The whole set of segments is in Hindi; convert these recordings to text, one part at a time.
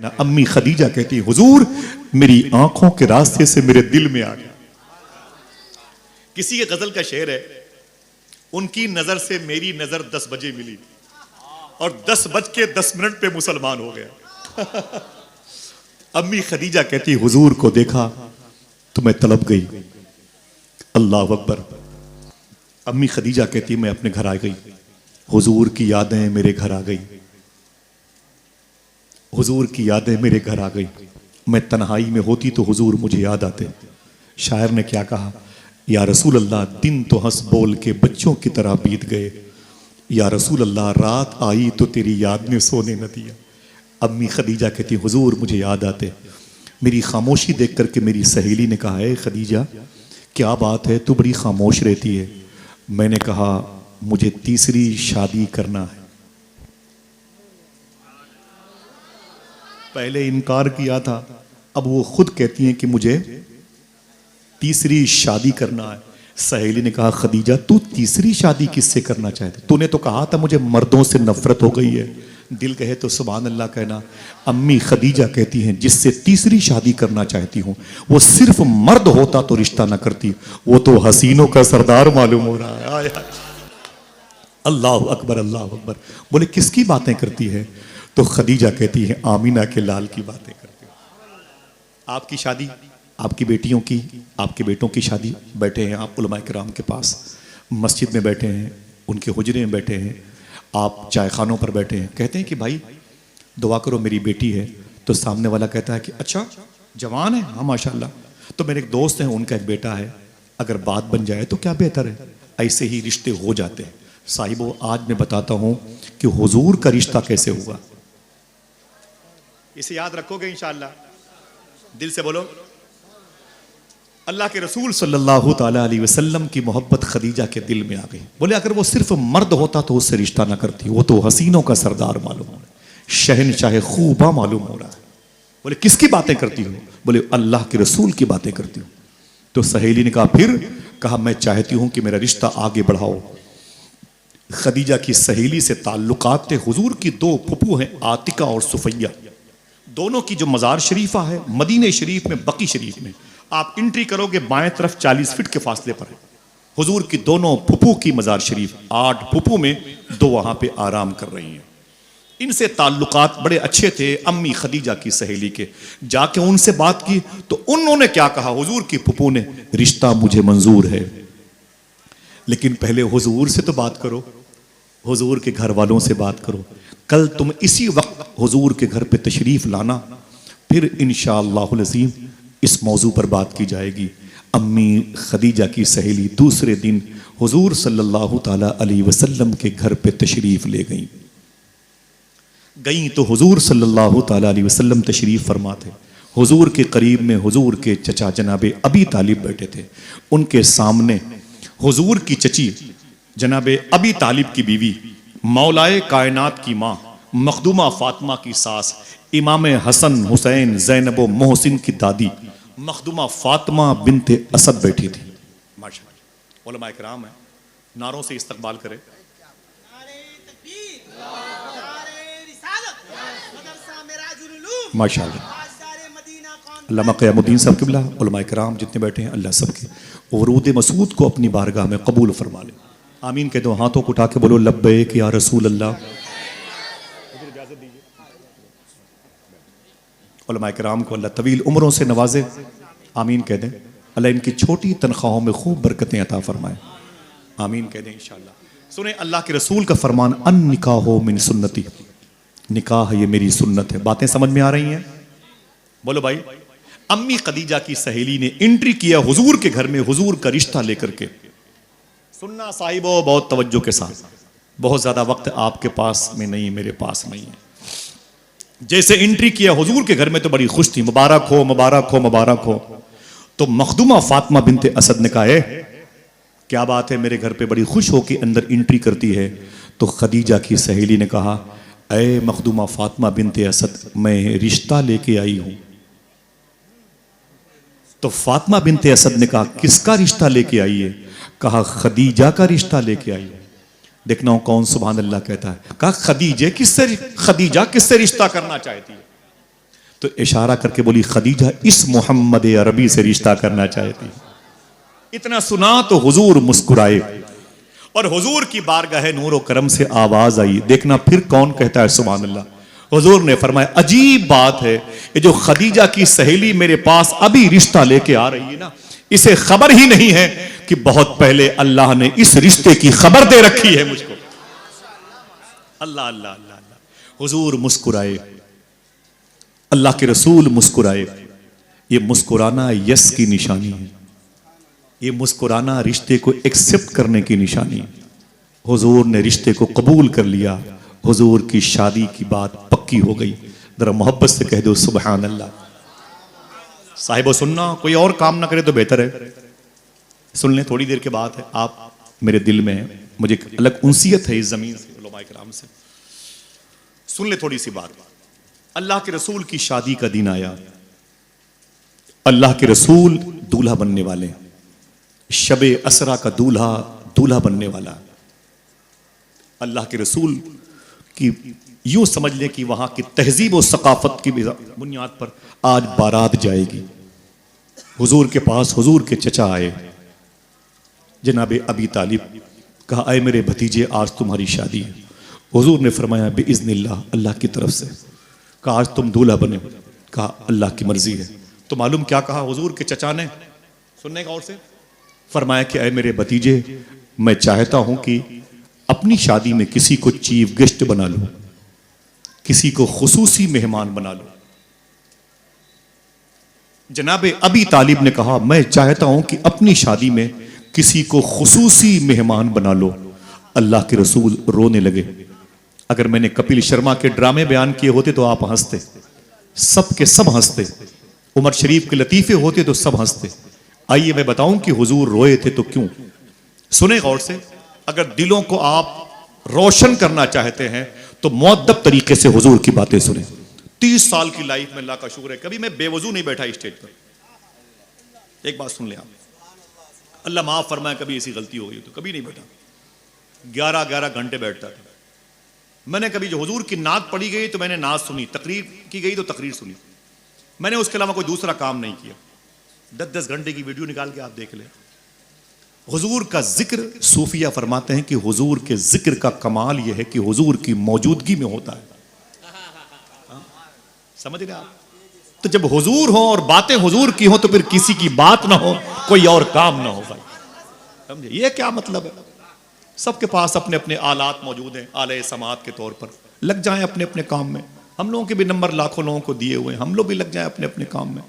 ना अम्मी खदीजा कहती हुजूर मेरी आंखों के रास्ते से मेरे दिल में आ गया। किसी के गजल का शेर है, उनकी नजर से मेरी नजर 10 बजे मिली और 10:10 पे मुसलमान हो गया। अम्मी खदीजा कहती हुजूर को देखा तो मैं तलब गई। अल्लाह अकबर। अम्मी खदीजा कहती मैं अपने घर आ गई, हुजूर की यादें मेरे घर आ गई, हुजूर की यादें मेरे घर आ गई। मैं तन्हाई में होती तो हुजूर मुझे याद आते। शायर ने क्या कहा, या रसूल अल्लाह दिन तो हंस बोल के बच्चों की तरह बीत गए, या रसूल अल्लाह रात आई तो तेरी याद ने सोने न दिया। अम्मी खदीजा कहती हुजूर मुझे याद आते। मेरी खामोशी देख करके मेरी सहेली ने कहा, है खदीजा क्या बात है, तू बड़ी खामोश रहती है। मैंने कहा मुझे तीसरी शादी करना है। पहले इनकार किया था, अब वो खुद कहती हैं कि मुझे तीसरी शादी करना है। सहेली ने कहा खदीजा तू तीसरी शादी किससे करना चाहती, तूने तो कहा था मुझे मर्दों से नफरत हो गई है। दिल कहे तो सुभान अल्लाह कहना। अम्मी खदीजा कहती हैं जिससे तीसरी शादी करना चाहती हूँ वो सिर्फ मर्द होता तो रिश्ता ना करती, वो तो हसीनों का सरदार मालूम हो रहा है। आया। अल्लाह अकबर अल्लाह अकबर। बोले किसकी बातें करती है, तो खदीजा कहती है आमीना के लाल की बातें करती है। आपकी शादी, आपकी बेटियों की, आपके बेटों की शादी, बैठे हैं आप उलमाए किराम के पास, मस्जिद में बैठे हैं, उनके हुजरे में बैठे हैं, आप चाय खानों पर बैठे हैं, कहते हैं कि भाई दुआ करो मेरी बेटी है, तो सामने वाला कहता है कि अच्छा जवान है, हाँ माशाल्लाह। तो मेरे एक दोस्त हैं उनका एक बेटा है, अगर बात बन जाए तो क्या बेहतर है। ऐसे ही रिश्ते हो जाते हैं। साहिबो आज मैं बताता हूं कि हुजूर का रिश्ता कैसे हुआ, इसे याद रखोगे इंशाअल्लाह, दिल से बोलो। अल्लाह के रसूल सल्लल्लाहु ताला अलैहि वसल्लम की मोहब्बत खदीजा के दिल में आ गई। बोले अगर वो सिर्फ मर्द होता तो उससे रिश्ता ना करती, वो तो हसीनों का सरदार मालूम हो रहा है, शहनशाह खूबा मालूम हो रहा है। बोले किसकी बातें करती हो, बोले अल्लाह के रसूल की बातें करती हूँ। तो सहेली ने कहा फिर, कहा मैं चाहती हूं कि मेरा रिश्ता आगे बढ़ाओ। खदीजा की सहेली से ताल्लुकात थे। हुजूर की 2 फुफू हैं आतिका और सुफैया, दोनों की जो मज़ार शरीफा है मदीने शरीफ में, बकी शरीफ में, आप एंट्री करोगे बाएं तरफ 40 फीट के फासले पर है हुजूर की दोनों फुफू की मज़ार शरीफ। 8 फुफू में 2 वहां पे आराम कर रही हैं। इनसे ताल्लुकात बड़े अच्छे थे अम्मी खदीजा की सहेली के। जाके उनसे बात की तो उन्होंने क्या कहा, हुजूर की फुफू ने, रिश्ता मुझे मंजूर है, लेकिन पहले हुजूर से तो बात करो, हुजूर के घर वालों से बात करो। कल तुम इसी वक्त हुजूर के घर पे तशरीफ लाना, फिर इंशाअल्लाहुल अज़ीम इस मौजू पर बात की जाएगी। अम्मी खदीजा की सहेली दूसरे दिन हुजूर सल्लल्लाहु ताला अलैहि वसल्लम के घर पे तशरीफ ले गई तो हुजूर सल्लल्लाहु ताला अलैहि वसल्लम तशरीफ फरमा थे। हुजूर के करीब में हुजूर के चचा जनाबे अबी तालिब बैठे थे। उनके सामने हुजूर की चची जनाबे अबी तालिब की बीवी, मौलाए कायनात की माँ मखदूमा फातिमा की सास, इमाम हसन हुसैन ज़ैनब व मोहसिन की दादी मखदूमा फातिमा बिनते असद बैठी थी। माशाअल्लाह उलमा इकराम है, नारों से इस्तकबाल करे। माशाअल्लाह अल्लामा क़यामुद्दीन साहब क़िबला, उलमा इकराम जितने बैठे हैं अल्लाह सबके वरूद मसूद को अपनी बारगाह में कबूल फरमा ले। आमीन कह दो, हाथों को उठा के बोलो लब्बैक या रसूल अल्लाह। उलमा इकराम को अल्लाह तवील उम्रों से नवाजे, आमीन कह दें। अल्लाह इनकी छोटी तनख्वाहों में खूब बरकतें अता फरमाए, आमीन कह दें इंशाअल्लाह। सुने अल्लाह के रसूल का फरमान, अन निकाहो मिन सुन्नती, निकाह ये मेरी सुन्नत है। बातें समझ में आ रही हैं, बोलो भाई। अम्मी खदीजा की सहेली ने एंट्री किया हुजूर के घर में, हुजूर का रिश्ता लेकर के। सुनना साहिबो बहुत तवज्जो के साथ, बहुत ज्यादा वक्त आपके पास में नहीं, मेरे पास नहीं है। जैसे एंट्री किया हुजूर के घर में तो बड़ी खुश थी, मुबारक हो मुबारक हो मुबारक हो। तो मखदूमा फातिमा बिनते असद ने कहा, क्या बात है, मेरे घर पे बड़ी खुश हो के अंदर एंट्री करती है। तो खदीजा की सहेली ने कहा, ऐ मखदूमा फातिमा बिनते असद, मैं रिश्ता लेके आई हूं। तो फातिमा बिनते असद ने कहा, किसका रिश्ता लेके आई है? कहा खदीजा का रिश्ता लेके आई है। देखना कौन सुभान अल्लाह कहता है। कहा खदीजा किससे रिश्ता करना चाहती है? तो इशारा करके बोली खदीजा इस मोहम्मद अरबी से रिश्ता करना चाहती। इतना सुना तो हुजूर मुस्कुराए और हुजूर की बारगाह नूर और करम से आवाज आई। देखना फिर कौन कहता है सुभान अल्लाह। हुजूर ने फरमाया अजीब बात है, ये जो खदीजा की सहेली मेरे पास अभी रिश्ता लेके आ रही है ना, इसे खबर ही नहीं है कि बहुत पहले अल्लाह ने इस रिश्ते की खबर दे रखी है मुझको। अल्लाह अल्लाह अल्लाह अल्लाह। हुजूर मुस्कुराए, अल्लाह के रसूल मुस्कुराए। ये मुस्कुराना यस की निशानी है, ये मुस्कुराना रिश्ते को एक्सेप्ट करने की निशानी है। हुजूर ने रिश्ते को कबूल कर लिया, हुजूर की शादी की बात पक्की हो गई। जरा मोहब्बत से कह दो सुभान अल्लाह। साहिबो सुनना, कोई और काम ना करे तो बेहतर है। सुन लें, थोड़ी देर के बाद है, आप मेरे दिल में है, मुझे एक अलग उनसियत है इस जमीन से, उलमाए किराम से। सुन ले थोड़ी सी बात। अल्लाह के रसूल की शादी का दिन आया। अल्लाह के रसूल दूल्हा बनने वाले, शबे असरा का दूल्हा दूल्हा बनने वाला। अल्लाह के रसूल की यूं समझ लें कि वहां की तहजीब और सकाफत की बुनियाद पर आज बारात जाएगी। हुजूर के पास हुजूर के चचा आए, जनाबे अबी तालिब। कहा आए मेरे भतीजे, आज तुम्हारी शादी है। हुजूर ने फरमाया बिइज़्निल्लाह, अल्लाह की तरफ से। कहा आज तुम दूल्हा बने। कहा अल्लाह की मर्जी है। तो मालूम क्या कहा हुजूर के चचा ने, सुनने का और से फरमाया कि आए मेरे भतीजे, मैं चाहता हूं कि अपनी शादी में किसी को चीफ गेस्ट बना लो, किसी को खुसूसी मेहमान बना लो। जनाबे अबी तालिब ने कहा मैं चाहता हूं कि अपनी शादी में किसी को खुसूसी मेहमान बना लो। अल्लाह के रसूल रोने लगे। अगर मैंने कपिल शर्मा के ड्रामे बयान किए होते तो आप हंसते, सब के सब हंसते। उमर शरीफ के लतीफे होते तो सब हंसते। आइए मैं बताऊं कि हुजूर रोए थे तो क्यों। सुने गौर से, अगर दिलों को आप रोशन करना चाहते हैं तो मुअद्दब तरीके से हुजूर की बातें सुने। 30 साल की लाइफ में अल्लाह का शुक्र है कभी मैं बेवजू नहीं बैठा स्टेज पर। एक बात सुन ले आप, अल्लाह माफ फरमाए कभी ऐसी गलती हो गई तो कभी नहीं बैठा। 11-11 घंटे बैठता था। मैंने कभी जो हुजूर की नात पढ़ी गई तो मैंने नात सुनी, तकरीर की गई तो तकरीर सुनी। मैंने उसके अलावा कोई दूसरा काम नहीं किया। 10-10 घंटे की वीडियो निकाल के आप देख ले। हुजूर का जिक्र, सूफिया फरमाते हैं कि हुजूर के जिक्र का कमाल यह है कि हुजूर की मौजूदगी में होता है। समझ रहे आप? तो जब हुजूर हो और बातें हुजूर की हो तो फिर किसी की बात ना हो, कोई और काम ना हो। भाई समझे ये क्या मतलब है? सबके पास अपने अपने आलात मौजूद हैं, आले समात के तौर पर। लग जाएं अपने अपने काम में। हम लोगों के भी नंबर लाखों लोगों को दिए हुए हैं, हम लोग भी लग जाएं अपने अपने काम में।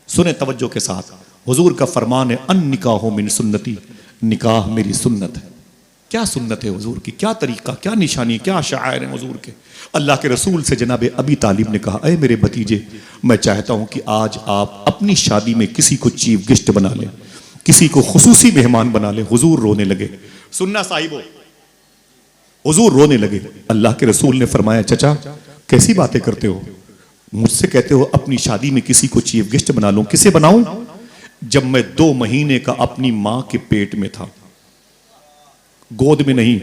सुने तवज्जो के साथ, हुजूर का फरमान है अन निकाहो मिन सुन्नती, निकाह मेरी सुन्नत है। क्या सुन्नत है हुजूर की, क्या तरीका, क्या निशानी, क्या शायर है हुजूर के। अल्लाह के रसूल से जनाब अबी तालिब ने कहा, अरे मेरे भतीजे, मैं चाहता हूं कि आज आप अपनी शादी में किसी को चीफ गेस्ट बना लें, किसी को खुसूसी मेहमान बना लें। हुजूर रोने लगे। सुनना साहिबो, हुजूर रोने लगे। अल्लाह के रसूल ने फरमाया, चचा कैसी बातें करते हो, मुझसे कहते हो अपनी शादी में किसी को चीफ गेस्ट बना लूं। किसे बनाऊं? जब मैं 2 महीने का अपनी मां के पेट में था, गोद में नहीं,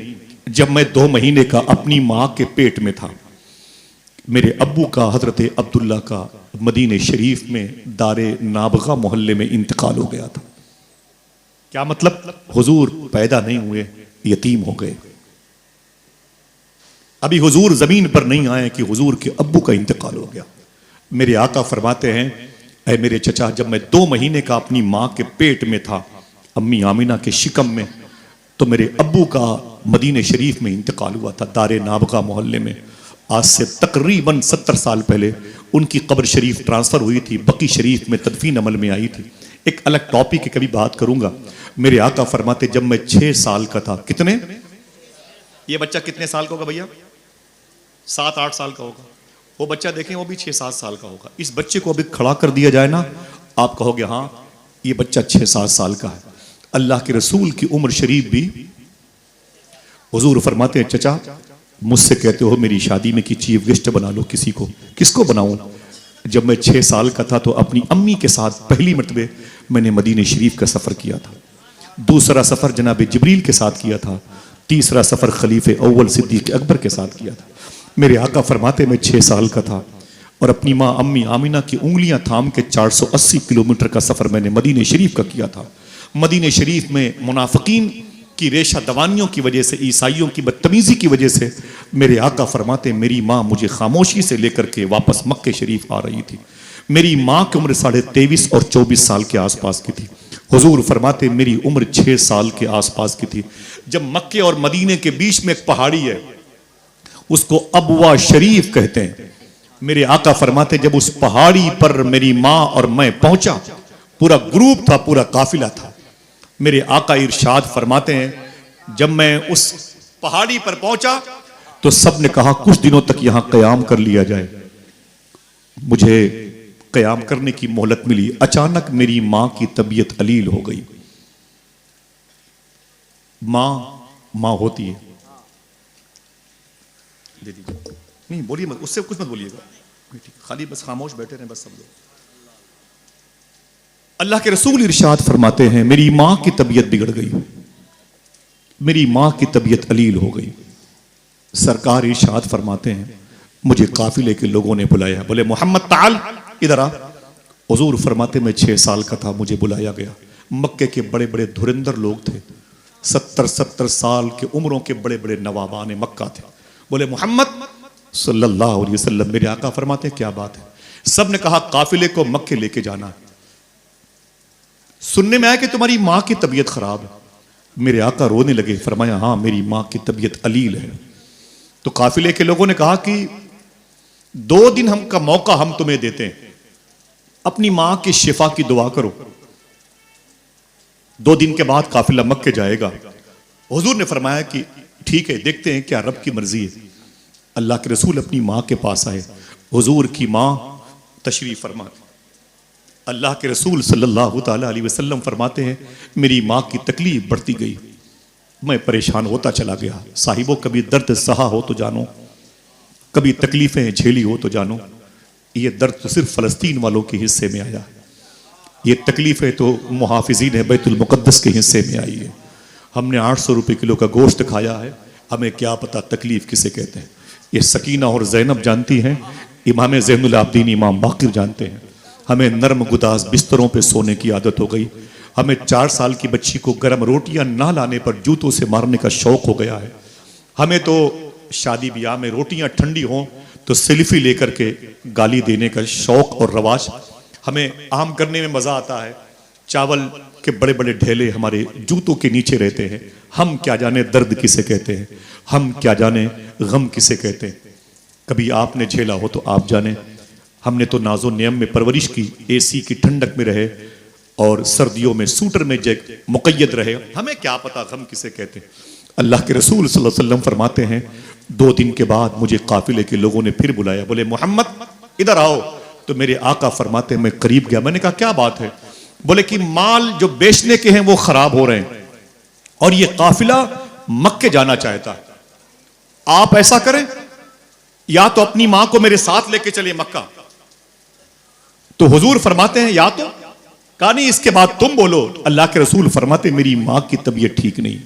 जब मैं 2 महीने का अपनी मां के पेट में था, मेरे अब्बू का हजरत अब्दुल्ला का मदीने शरीफ में दारे नाबगा मोहल्ले में इंतकाल हो गया था। क्या मतलब? हुजूर पैदा नहीं हुए, यतीम हो गए। अभी हुजूर जमीन पर नहीं आए कि हुजूर के अब्बू का इंतकाल हो गया। मेरे आका फरमाते हैं, ऐ मेरे चचा, जब मैं 2 महीने का अपनी मां के पेट में था, अम्मी आमिना के शिकम में, तो मेरे अब्बू का मदीने शरीफ में इंतकाल हुआ था, दारे नाबगा मोहल्ले में। आज से तकरीबन 70 साल पहले उनकी कब्र शरीफ ट्रांसफर हुई थी, बकी शरीफ में तदफीन अमल में आई थी। एक अलग टॉपिक की कभी बात करूंगा। मेरे आका फरमाते, जब मैं 6 साल का था, कितने, ये बच्चा कितने साल का होगा भैया? 7-8 साल का होगा। वो बच्चा देखें, वो भी 6-7 साल का होगा। इस बच्चे को अभी खड़ा कर दिया जाए ना, आप कहोगे हाँ ये बच्चा 6-7 साल का है। अल्लाह के रसूल की उम्र शरीफ भी, हुजूर फरमाते हैं, चचा मुझसे कहते हो मेरी शादी में कि चीफ गेस्ट बना लो किसी को, किसको बनाऊं? जब मैं 6 साल का था तो अपनी अम्मी के साथ पहली मरतबे मैंने मदीने शरीफ का सफर किया था। दूसरा सफर जनाब जिब्रील के साथ किया था। तीसरा सफर खलीफे अव्वल सिद्दीक अकबर के साथ किया था। मेरे आका फरमाते, मैं 6 साल का था, और अपनी माँ अम्मी आमिना की उंगलियां थाम के 480 किलोमीटर का सफर मैंने मदीने शरीफ का किया था। मदीने शरीफ में मुनाफिकीन की रेशा दवानियों की वजह से, ईसाइयों की बदतमीजी की वजह से मेरे आका फरमाते मेरी माँ मुझे खामोशी से लेकर के वापस मक्के शरीफ आ रही थी। मेरी माँ की उम्र 23.5 और 24 साल के आसपास की थी। हुजूर फरमाते मेरी उम्र 6 साल के आसपास की थी। जब मक्के और मदीने के बीच में एक पहाड़ी है, उसको अबवा शरीफ कहते हैं। मेरे आका फरमाते जब उस पहाड़ी पर मेरी माँ और मैं पहुंचा, पूरा ग्रुप था, पूरा काफिला था। मेरे आका इरशाद फरमाते हैं जब मैं उस पहाड़ी पर पहुंचा तो सबने कहा कुछ दिनों तक यहां कयाम कर लिया जाए। मुझे कयाम करने की मोहलत मिली। अचानक मेरी मां की तबीयत अलील हो गई। मां मां होती है। दे दीजिए, नहीं बोलिए मत, उससे कुछ मत बोलिएगा, खाली बस खामोश बैठे रहें बस सब लोग। अल्लाह के रसूल इरशाद फरमाते हैं मेरी मां की तबीयत बिगड़ गई, मेरी मां की तबीयत अलील हो गई। सरकार इरशाद फरमाते हैं मुझे काफिले के लोगों ने बुलाया, बोले मोहम्मद ताल इधर आ। हुजूर फरमाते मैं 6 साल का था, मुझे बुलाया गया। मक्के के बड़े बड़े धुरंधर लोग थे, 70-70 साल के उम्रों के बड़े बड़े नवाबान मक्का थे। बोले मोहम्मद सल्लल्लाहु अलैहि वसल्लम, मेरे आका फरमाते क्या बात है? सब ने कहा काफिले को मक्के लेके जाना है। सुनने में आया कि तुम्हारी मां की तबीयत खराब है। मेरे आका रोने लगे, फरमाया हाँ मेरी मां की तबीयत अलील है। तो काफिले के लोगों ने कहा कि 2 दिन हम का मौका हम तुम्हें देते हैं, अपनी मां की शिफा की दुआ करो। 2 दिन के बाद काफिला मक्के जाएगा। हुजूर ने फरमाया कि ठीक है, देखते हैं क्या रब की मर्जी है। अल्लाह के रसूल अपनी मां के पास आए। हुजूर की मां तशरीफ फरमा। अल्लाह के रसूल सल्लल्लाहु ताला अलैहि वसल्लम फरमाते हैं मेरी मां की तकलीफ बढ़ती गई, मैं परेशान होता चला गया। साहिबो कभी दर्द सहा हो तो जानो, कभी तकलीफें झेली हो तो जानो, ये दर्द तो सिर्फ फलस्तीन वालों के हिस्से में आया, ये तकलीफें तो मुहाफिजीन बैतुल मुक़द्दस के हिस्से में आई है। हमने 800 रुपये किलो का गोश्त खाया है, हमें क्या पता तकलीफ किसे कहते हैं। ये सकीना और जैनब जानती हैं, इमाम ज़ैनुल आबिदीन इमाम बाक़िर जानते हैं। हमें नरम गुदास बिस्तरों पे सोने की आदत हो गई। हमें 4 साल की बच्ची को गर्म रोटियां ना लाने पर जूतों से मारने का शौक हो गया है। हमें तो शादी ब्याह में रोटियां ठंडी हों तो सेल्फी लेकर के गाली देने का शौक और रवाज। हमें आम करने में मजा आता है। चावल के बड़े बड़े ढेले हमारे जूतों के नीचे रहते हैं। हम क्या जाने दर्द किसे कहते हैं, हम क्या जाने गम किसे कहते हैं। कभी आपने झेला हो तो आप जाने। हमने तो नाजो नियम में परवरिश की, एसी की ठंडक में रहे और सर्दियों में सूटर में मुक़य्यद रहे, हमें क्या पता गम किसे कहते हैं। अल्लाह के रसूल सल्लल्लाहु अलैहि वसल्लम फरमाते हैं 2 दिन के बाद मुझे काफिले के लोगों ने फिर बुलाया, बोले मोहम्मद इधर आओ। तो मेरे आका फरमाते मैं करीब गया। मैंने कहा क्या बात है? बोले कि माल जो बेचने के हैं वो खराब हो रहे हैं और ये काफिला मक्के जाना चाहता है। आप ऐसा करें, या तो अपनी मां को मेरे साथ लेके चले मक्का। तो हुजूर फरमाते हैं या तो, कहा नहीं इसके बाद तुम बोलो। अल्लाह के रसूल फरमाते मेरी मां की तबीयत ठीक नहीं,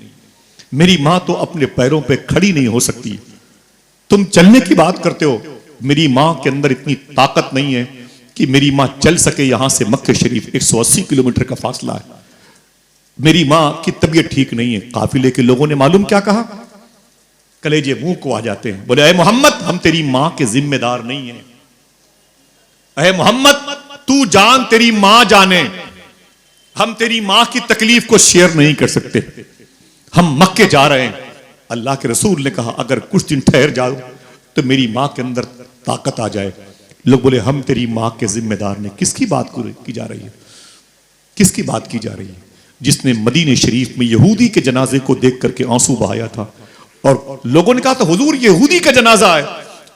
मेरी मां तो अपने पैरों पे खड़ी नहीं हो सकती। तुम चलने की बात करते हो, मेरी मां के अंदर इतनी ताकत नहीं है कि मेरी मां चल सके। यहां से मक्के शरीफ 180 किलोमीटर का फासला है। मेरी मां की तबीयत ठीक नहीं है। काफिले के लोगों ने मालूम क्या कहा, कलेजे मुंह को आ जाते हैं। बोले अरे मोहम्मद हम तेरी मां के जिम्मेदार नहीं है। अरे मोहम्मद तू जान तेरी मां जाने, हम तेरी मां की तकलीफ को शेयर नहीं कर सकते। हम मक्के जा रहे हैं। अल्लाह के रसूल ने कहा अगर कुछ दिन ठहर जाओ तो मेरी मां के अंदर ताकत आ जाए। लोग बोले हम तेरी मां के जिम्मेदार नहीं। किसकी बात की जा रही है, किसकी बात की जा रही है? जिसने मदीने शरीफ में यहूदी के जनाजे को देख करके आंसू बहाया था और लोगों ने कहा था हुजूर यहूदी का जनाजा है।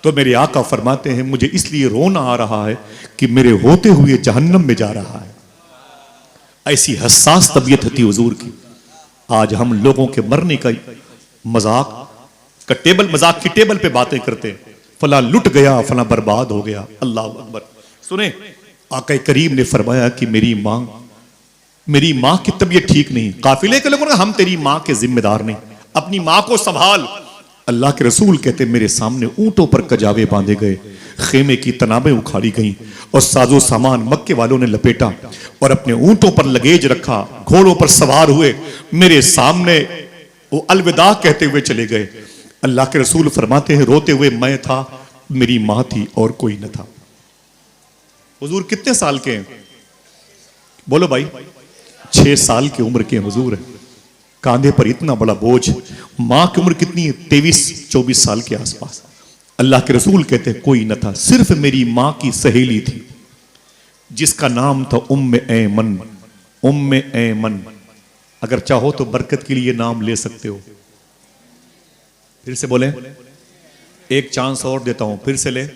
तो मेरे आका फरमाते हैं मुझे इसलिए रोना आ रहा है कि मेरे होते हुए जहन्नम में जा रहा है। ऐसी हसास तबीयत थी हुजूर की। आज हम लोगों के मरने का मजाक का टेबल, मजाक की टेबल पे बातें करते हैं, फला लुट गया, फला बर्बाद हो गया। अल्लाह अकबर। सुने आका करीम ने फरमाया कि मेरी मां की तबीयत ठीक नहीं। काफिले के लोगों ने हम तेरी मां के जिम्मेदार नहीं, अपनी मां को संभाल। अल्लाह के रसूल कहते मेरे सामने ऊंटों पर कजावे बांधे गए, खेमे की तनाबें उखाड़ी गईं और साजो सामान मक्के वालों ने लपेटा और अपने ऊंटों पर लगेज रखा, घोड़ों पर सवार हुए मेरे सामने वो अलविदा कहते हुए चले गए। अल्लाह के रसूल फरमाते हैं, रोते हुए मैं था, मेरी मां थी और कोई न था। हुजूर कितने साल के हैं? बोलो भाई। 6 साल की उम्र के हुजूर है, कांधे पर इतना बड़ा बोझ। मां की उम्र कितनी है? 23-24 साल के आसपास। अल्लाह के रसूल कहते हैं कोई न था, सिर्फ मेरी मां की सहेली थी जिसका नाम था उम्मे ऐमन। उम्मे ऐमन, अगर चाहो तो बरकत के लिए नाम ले सकते हो। फिर से बोले, एक चांस और देता हूं, फिर से ले।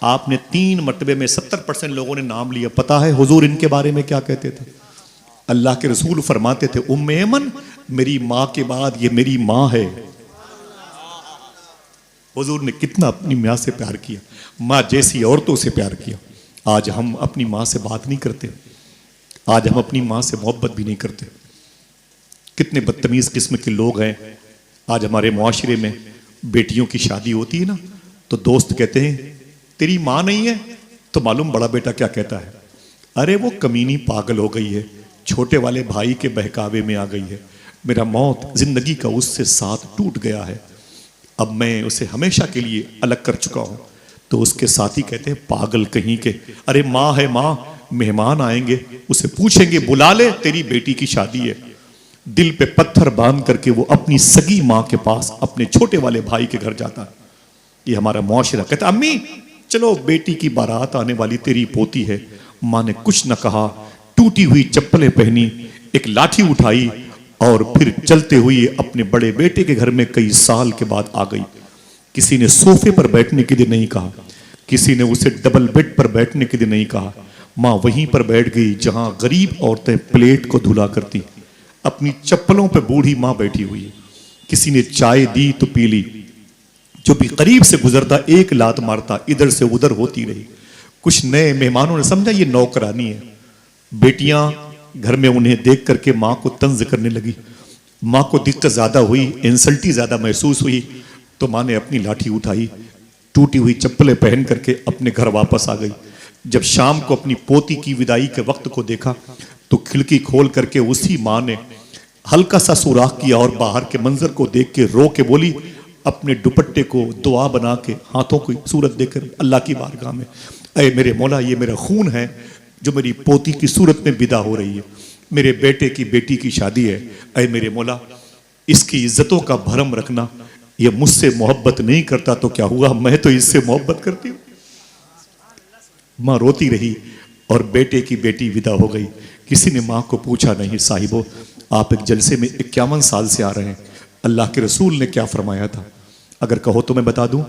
आपने 3 मरतबे में 70% लोगों ने नाम लिया। पता है हुजूर इनके बारे में क्या कहते थे? अल्लाह के रसूल फरमाते थे, उम्मे ऐमन मेरी मां के बाद ये मेरी मां है। हुजूर ने कितना अपनी मां से प्यार किया, मां जैसी औरतों से प्यार किया। आज हम अपनी मां से बात नहीं करते, आज हम अपनी मां से मोहब्बत भी नहीं करते। कितने बदतमीज किस्म के लोग हैं। आज हमारे मुआशरे में बेटियों की शादी होती है ना, तो दोस्त कहते हैं तेरी मां नहीं है, तो मालूम बड़ा बेटा क्या कहता है, अरे वो कमीनी पागल हो गई है, छोटे वाले भाई के बहकावे में आ गई है, मेरा मौत जिंदगी का उससे साथ टूट गया है, अब मैं उसे हमेशा के लिए अलग कर चुका हूं। तो उसके साथी कहते हैं पागल कहीं के, अरे मां है मां, मेहमान आएंगे उसे पूछेंगे बुला ले, तेरी बेटी की शादी है। दिल पे पत्थर बांध करके वो अपनी सगी मां के पास अपने छोटे वाले भाई के घर जाता है। ये हमारा मुआशरा। कहता अम्मी चलो बेटी की बारात आने वाली, तेरी पोती है। मां ने कुछ न कहा, टूटी हुई चप्पलें पहनी, एक लाठी उठाई और फिर चलते हुए अपने बड़े बेटे के घर में कई साल के बाद आ गई। किसी ने सोफे पर बैठने के लिए नहीं कहा, किसी ने उसे डबल बेड पर बैठने के लिए नहीं कहा। मां वहीं पर बैठ गई जहां गरीब औरतें प्लेट को धुला करती, अपनी चप्पलों पर बूढ़ी मां बैठी हुई है। किसी ने चाय दी तो पी ली, जो भी करीब से गुजरता एक लात मारता, इधर से उधर होती रही। कुछ नए मेहमानों ने समझा ये नौकरानी है। बेटियां घर में उन्हें देख करके मां को तंज करने लगी। मां को दिक्कत ज्यादा हुई, इंसल्टी ज्यादा महसूस हुई, तो मां ने अपनी लाठी उठाई, टूटी हुई चप्पलें पहन करके अपने घर वापस आ गई। जब शाम को अपनी पोती की विदाई के वक्त को देखा तो खिड़की खोल करके उसी मां ने हल्का सा सुराख किया और बाहर के मंजर को देख के रो के बोली, अपने दुपट्टे को दुआ बना के हाथों की सूरत देकर अल्लाह की बारगाह में, ऐ मेरे मौला ये मेरा खून है जो मेरी पोती की सूरत में विदा हो रही है, मेरे बेटे की बेटी की शादी है, ऐ मेरे मौला इसकी इज्जतों का भरम रखना। ये मुझसे मोहब्बत नहीं करता तो क्या हुआ, मैं तो इससे मोहब्बत करती हूं। मां रोती रही और बेटे की बेटी विदा हो गई। किसी ने मां को पूछा नहीं, साहिबो आप एक जलसे में 51 साल से आ रहे हैं, अल्लाह के रसूल ने क्या फरमाया था? अगर कहो तो मैं बता दूं,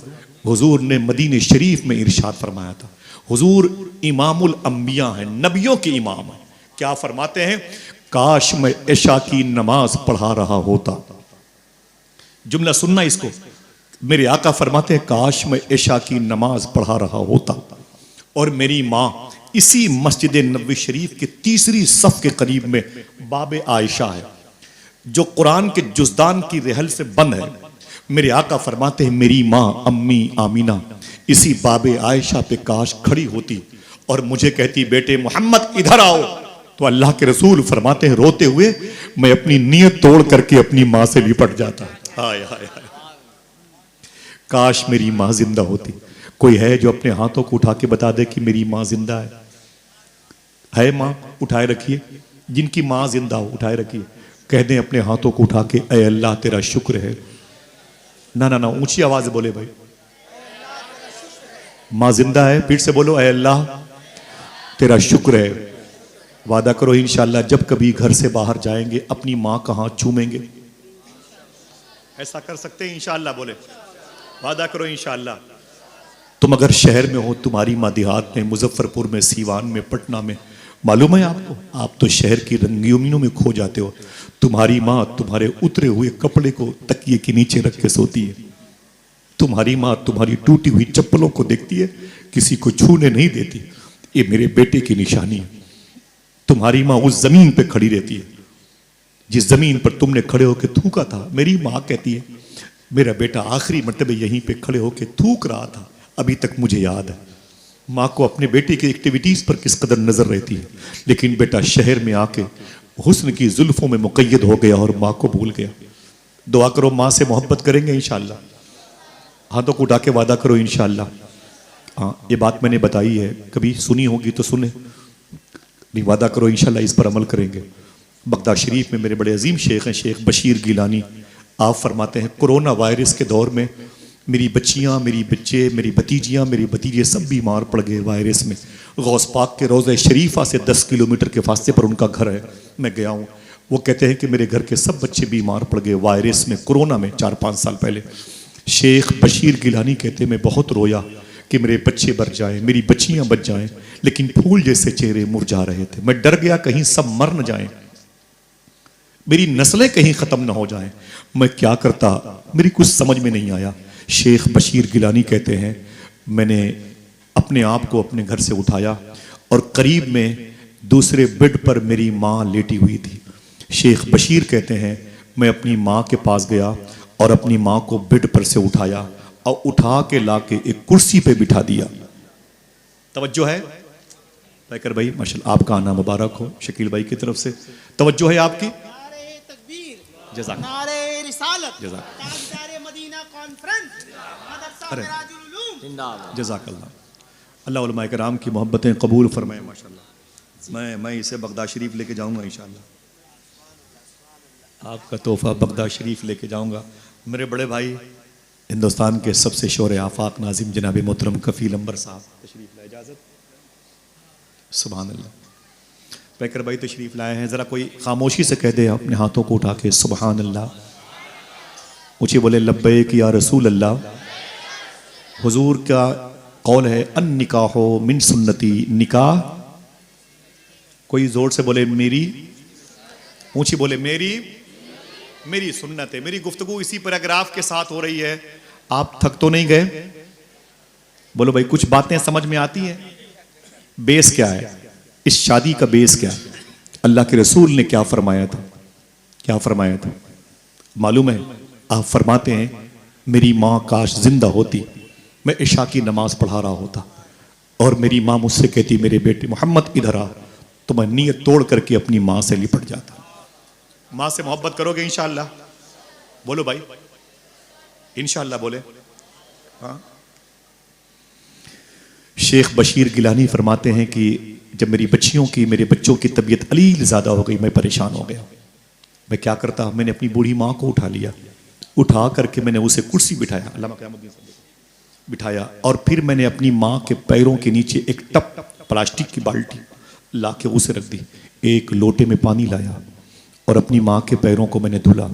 हुजूर ने मदीने शरीफ में इरशाद फरमाया था। हुजूर इमामुल अंबिया हैं, नबियों के इमाम हैं। क्या फरमाते हैं? काश मैं इशा की नमाज पढ़ा रहा होता। जुमला सुनना इसको, मेरे आका फरमाते हैं काश मैं इशा की नमाज पढ़ा रहा होता और मेरी मां इसी मस्जिद नबवी शरीफ के तीसरी सफ के करीब में बाबे आयशा है जो कुरान के जुज़दान की रहल से बंद है। मेरे आका फरमाते हैं मेरी मां अम्मी आमीना इसी बाबे आयशा पे काश खड़ी होती और मुझे कहती बेटे मोहम्मद इधर आओ, तो अल्लाह के रसूल फरमाते हैं रोते हुए मैं अपनी नीयत तोड़ करके अपनी मां से लिपट जाता। हाय हाय हाय, काश मेरी मां जिंदा होती। कोई है जो अपने हाथों को उठा के बता दे कि मेरी मां जिंदा है मां? उठाए रखिए, जिनकी मां जिंदा हो उठाए रखिए, कह दें अपने हाथों को उठा के ऐ अल्लाह तेरा शुक्र है। ना ना ना, ऊंची आवाज से बोले भाई, मां जिंदा है, फिर से बोलो ऐ अल्लाह तेरा शुक्र है। वादा करो इंशाअल्लाह जब कभी घर से बाहर जाएंगे अपनी मां का हाथ चूमेंगे। ऐसा कर सकते हैं इंशाअल्लाह? बोले वादा करो इंशाअल्लाह। तुम अगर शहर में हो, तुम्हारी मां देहात में, मुजफ्फरपुर में, सीवान में, पटना में, मालूम है आपको, आप तो शहर की रंगीनियों में खो जाते हो। तुम्हारी मां तुम्हारे उतरे हुए कपड़े को तकिए के नीचे रख के सोती है। तुम्हारी मां तुम्हारी टूटी हुई चप्पलों को देखती है, किसी को छूने नहीं देती। ये मेरे बेटे की निशानी है। तुम्हारी मां उस जमीन पे खड़ी रहती है जिस जमीन पर तुमने खड़े होकर थूका था। मेरी मां कहती है मेरा बेटा आखिरी मर्तबे यहीं पे खड़े होकर थूक रहा था, अभी तक मुझे याद है। माँ को अपने बेटे की एक्टिविटीज पर किस कदर नजर रहती है, लेकिन बेटा शहर में आके हुस्न की जुल्फों में मुक़य्यद हो गया और माँ को भूल गया। दुआ करो माँ से मोहब्बत करेंगे इंशाअल्लाह। हाथों को उठा के वादा करो इंशाअल्लाह। हाँ, ये बात मैंने बताई है, कभी सुनी होगी तो सुने, नहीं वादा करो इंशाअल्लाह इस पर अमल करेंगे। बगदाद शरीफ में मेरे बड़े अजीम शेख हैं, शेख बशीर गिलानी। आप फरमाते हैं कोरोना वायरस के दौर में मेरी बच्चियां, मेरी बच्चे, मेरी भतीजियां, मेरी भतीजे सब बीमार पड़ गए वायरस में। गौस पाक के रोज़े शरीफा से 10 किलोमीटर के फासले पर उनका घर है, मैं गया हूँ। वो कहते हैं कि मेरे घर के सब बच्चे बीमार पड़ गए वायरस में, कोरोना में 4-5 साल पहले। शेख बशीर गिलानी कहते मैं बहुत रोया कि मेरे बच्चे बच जाएं, मेरी बच्चियां बच जाएं, लेकिन फूल जैसे चेहरे मुरझा रहे थे। मैं डर गया कहीं सब मर न जाएं, मेरी नस्लें कहीं खत्म न हो जाएं। मैं क्या करता, मेरी कुछ समझ में नहीं आया। शेख बशीर गिलानी कहते हैं मैंने अपने आप को अपने घर से उठाया और करीब में दूसरे बेड पर मेरी माँ लेटी हुई थी। शेख बशीर कहते हैं मैं अपनी माँ के पास गया और अपनी माँ को बेड पर से उठाया और उठा के लाके एक कुर्सी पे बिठा दिया। तवज्जो है बैकर भाई, माशाल्लाह आपका आना मुबारक हो। शकील भाई की तरफ से तवज्जो है आपकी। जज़ाक नारे रिसालत, जज़ाक ताजदारे मदीना कॉन्फ्रेंस, मदरसा अरे मिराजुल उलूम। जज़ाकल्लाह। अल्लाह उलमाए किराम की मोहब्बतें कबूल फरमाए माशाल्लाह। मैं इसे बगदाद शरीफ लेके जाऊंगा इंशाअल्लाह। आपका तोहफा बगदाद शरीफ लेके जाऊंगा। मेरे बड़े भाई हिंदुस्तान के सबसे शोर आफाक नाजिम जनाब मोहतरम कफील अंबर साहब तशरीफ लाए, इजाज़त। सुभान अल्लाह। बैकर भाई तशरीफ लाए हैं, ज़रा कोई खामोशी से कह दे अपने हाथों को उठा के सुभान अल्लाह। ऊँचे बोले लब्बैक या रसूल अल्लाह। हुजूर का कौल है अन निकाहो मिन सुन्नती, निकाह कोई जोर से बोले मेरी, ऊँची बोले मेरी सुन्नत है। मेरी गुफ्तगू इसी पैराग्राफ के साथ हो रही है। आप थक तो नहीं गए? बोलो भाई कुछ बातें समझ में आती हैं? बेस क्या है इस शादी का, बेस क्या है? अल्लाह के रसूल ने क्या फरमाया था, क्या फरमाया था मालूम है? आप फरमाते हैं मेरी माँ काश जिंदा होती, मैं इशा की नमाज पढ़ा रहा होता और मेरी माँ मुझसे कहती मेरे बेटे मोहम्मद इधर आ, तो मैं नीयत तोड़ करके अपनी माँ से लिपट जाता। माँ से मोहब्बत करोगे इंशाअल्लाह? बोलो भाई इंशाअल्लाह बोले। हाँ। शेख बशीर गिलानी फरमाते हैं कि जब मेरी बच्चियों की, मेरे बच्चों की तबीयत अलील ज़्यादा हो गई, मैं परेशान हो गया। मैं क्या करता, मैंने अपनी बूढ़ी माँ को उठा लिया, उठा करके मैंने उसे कुर्सी बिठाया, अल्लाह क़यामत बिठाया, और फिर मैंने अपनी माँ के पैरों के नीचे एक टप प्लास्टिक की बाल्टी ला के उसे रख दी। एक लोटे में पानी लाया और अपनी माँ के पैरों को मैंने धुला।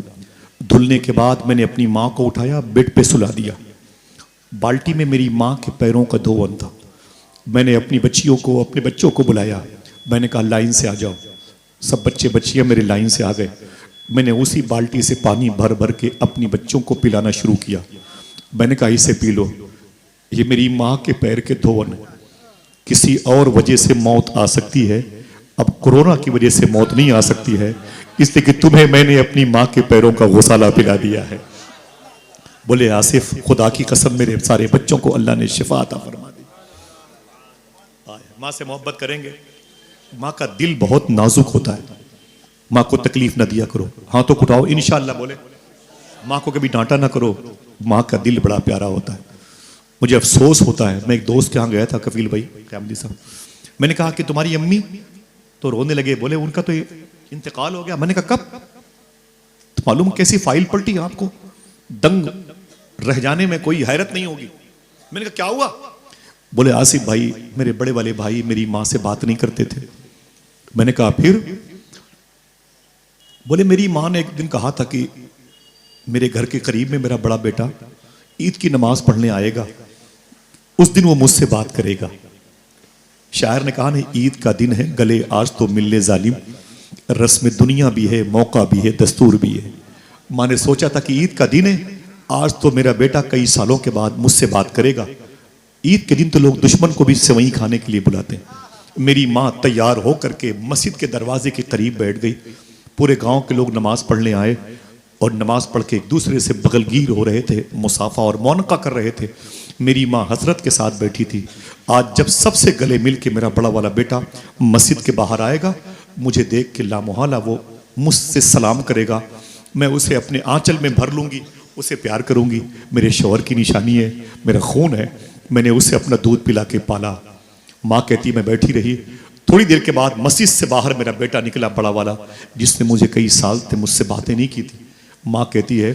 धुलने के बाद मैंने अपनी माँ को उठाया, बेड पे सुला दिया। बाल्टी में मेरी माँ के पैरों का धोवन था। मैंने अपनी बच्चियों को, अपने बच्चों को बुलाया। मैंने कहा लाइन से आ जाओ। सब बच्चे बच्चियाँ मेरे लाइन से आ गए। मैंने उसी बाल्टी से पानी भर भर के अपनी बच्चों को पिलाना शुरू किया। मैंने कहा इसे पी लो, ये मेरी माँ के पैर के धोवन है। किसी और वजह से मौत आ सकती है, अब कोरोना की वजह से मौत नहीं आ सकती है, इसलिए कि तुम्हें मैंने अपनी माँ के पैरों का गौसाला पिला दिया है। बोले आसिफ खुदा की कसम मेरे सारे बच्चों को अल्लाह ने शिफा अता फरमा दी। माँ से मोहब्बत करेंगे। माँ का दिल बहुत नाजुक होता है, माँ को तकलीफ ना दिया करो। हाथों को उठाओ इंशाअल्लाह बोले। माँ को कभी डांटा ना करो, माँ का दिल बड़ा प्यारा होता है। मुझे अफसोस होता है, मैं एक दोस्त के यहाँ गया था, कफील भाई क़यामती साहब। मैंने कहा कि तुम्हारी अम्मी, तो रोने लगे, बोले उनका तो इंतकाल हो गया। मैंने कहा कब? तो मालूम कैसी फाइल पलटी, आपको दंग रह जाने में कोई हैरत नहीं होगी। मैंने कहा क्या हुआ? बोले आसिफ भाई, मेरे बड़े वाले भाई मेरी माँ से बात नहीं करते थे। मैंने कहा फिर? बोले मेरी माँ ने एक दिन कहा था कि मेरे घर के करीब में मेरा बड़ा बेटा ईद की नमाज पढ़ने आएगा, उस दिन वो मुझसे बात करेगा। शायर ने कहा ना, ईद का दिन है, गले आज तो मिलने जालिम, रस्म दुनिया भी है, मौका भी है, दस्तूर भी है। माँ ने सोचा था कि ईद का दिन है, आज तो मेरा बेटा कई सालों के बाद मुझसे बात करेगा। ईद के दिन तो लोग दुश्मन को भी सेवई खाने के लिए बुलाते हैं। मेरी माँ तैयार होकर के मस्जिद के दरवाजे के करीब बैठ गई। पूरे गांव के लोग नमाज पढ़ने आए और नमाज पढ़ के एक दूसरे से बगलगीर हो रहे थे, मुसाफा और मौनका कर रहे थे। मेरी माँ हजरत के साथ बैठी थी। आज जब सबसे गले मिल के मेरा बड़ा वाला बेटा मस्जिद के बाहर आएगा, मुझे देख के लामोहला वो मुझसे सलाम करेगा, मैं उसे अपने आंचल में भर लूंगी, उसे प्यार करूंगी। मेरे शौहर की निशानी है, मेरा खून है, मैंने उसे अपना दूध पिला के पाला। माँ कहती मैं बैठी रही। थोड़ी देर के बाद मस्जिद से बाहर मेरा बेटा निकला, बड़ा वाला, जिसने मुझे कई साल से मुझसे बातें नहीं की थी। माँ कहती है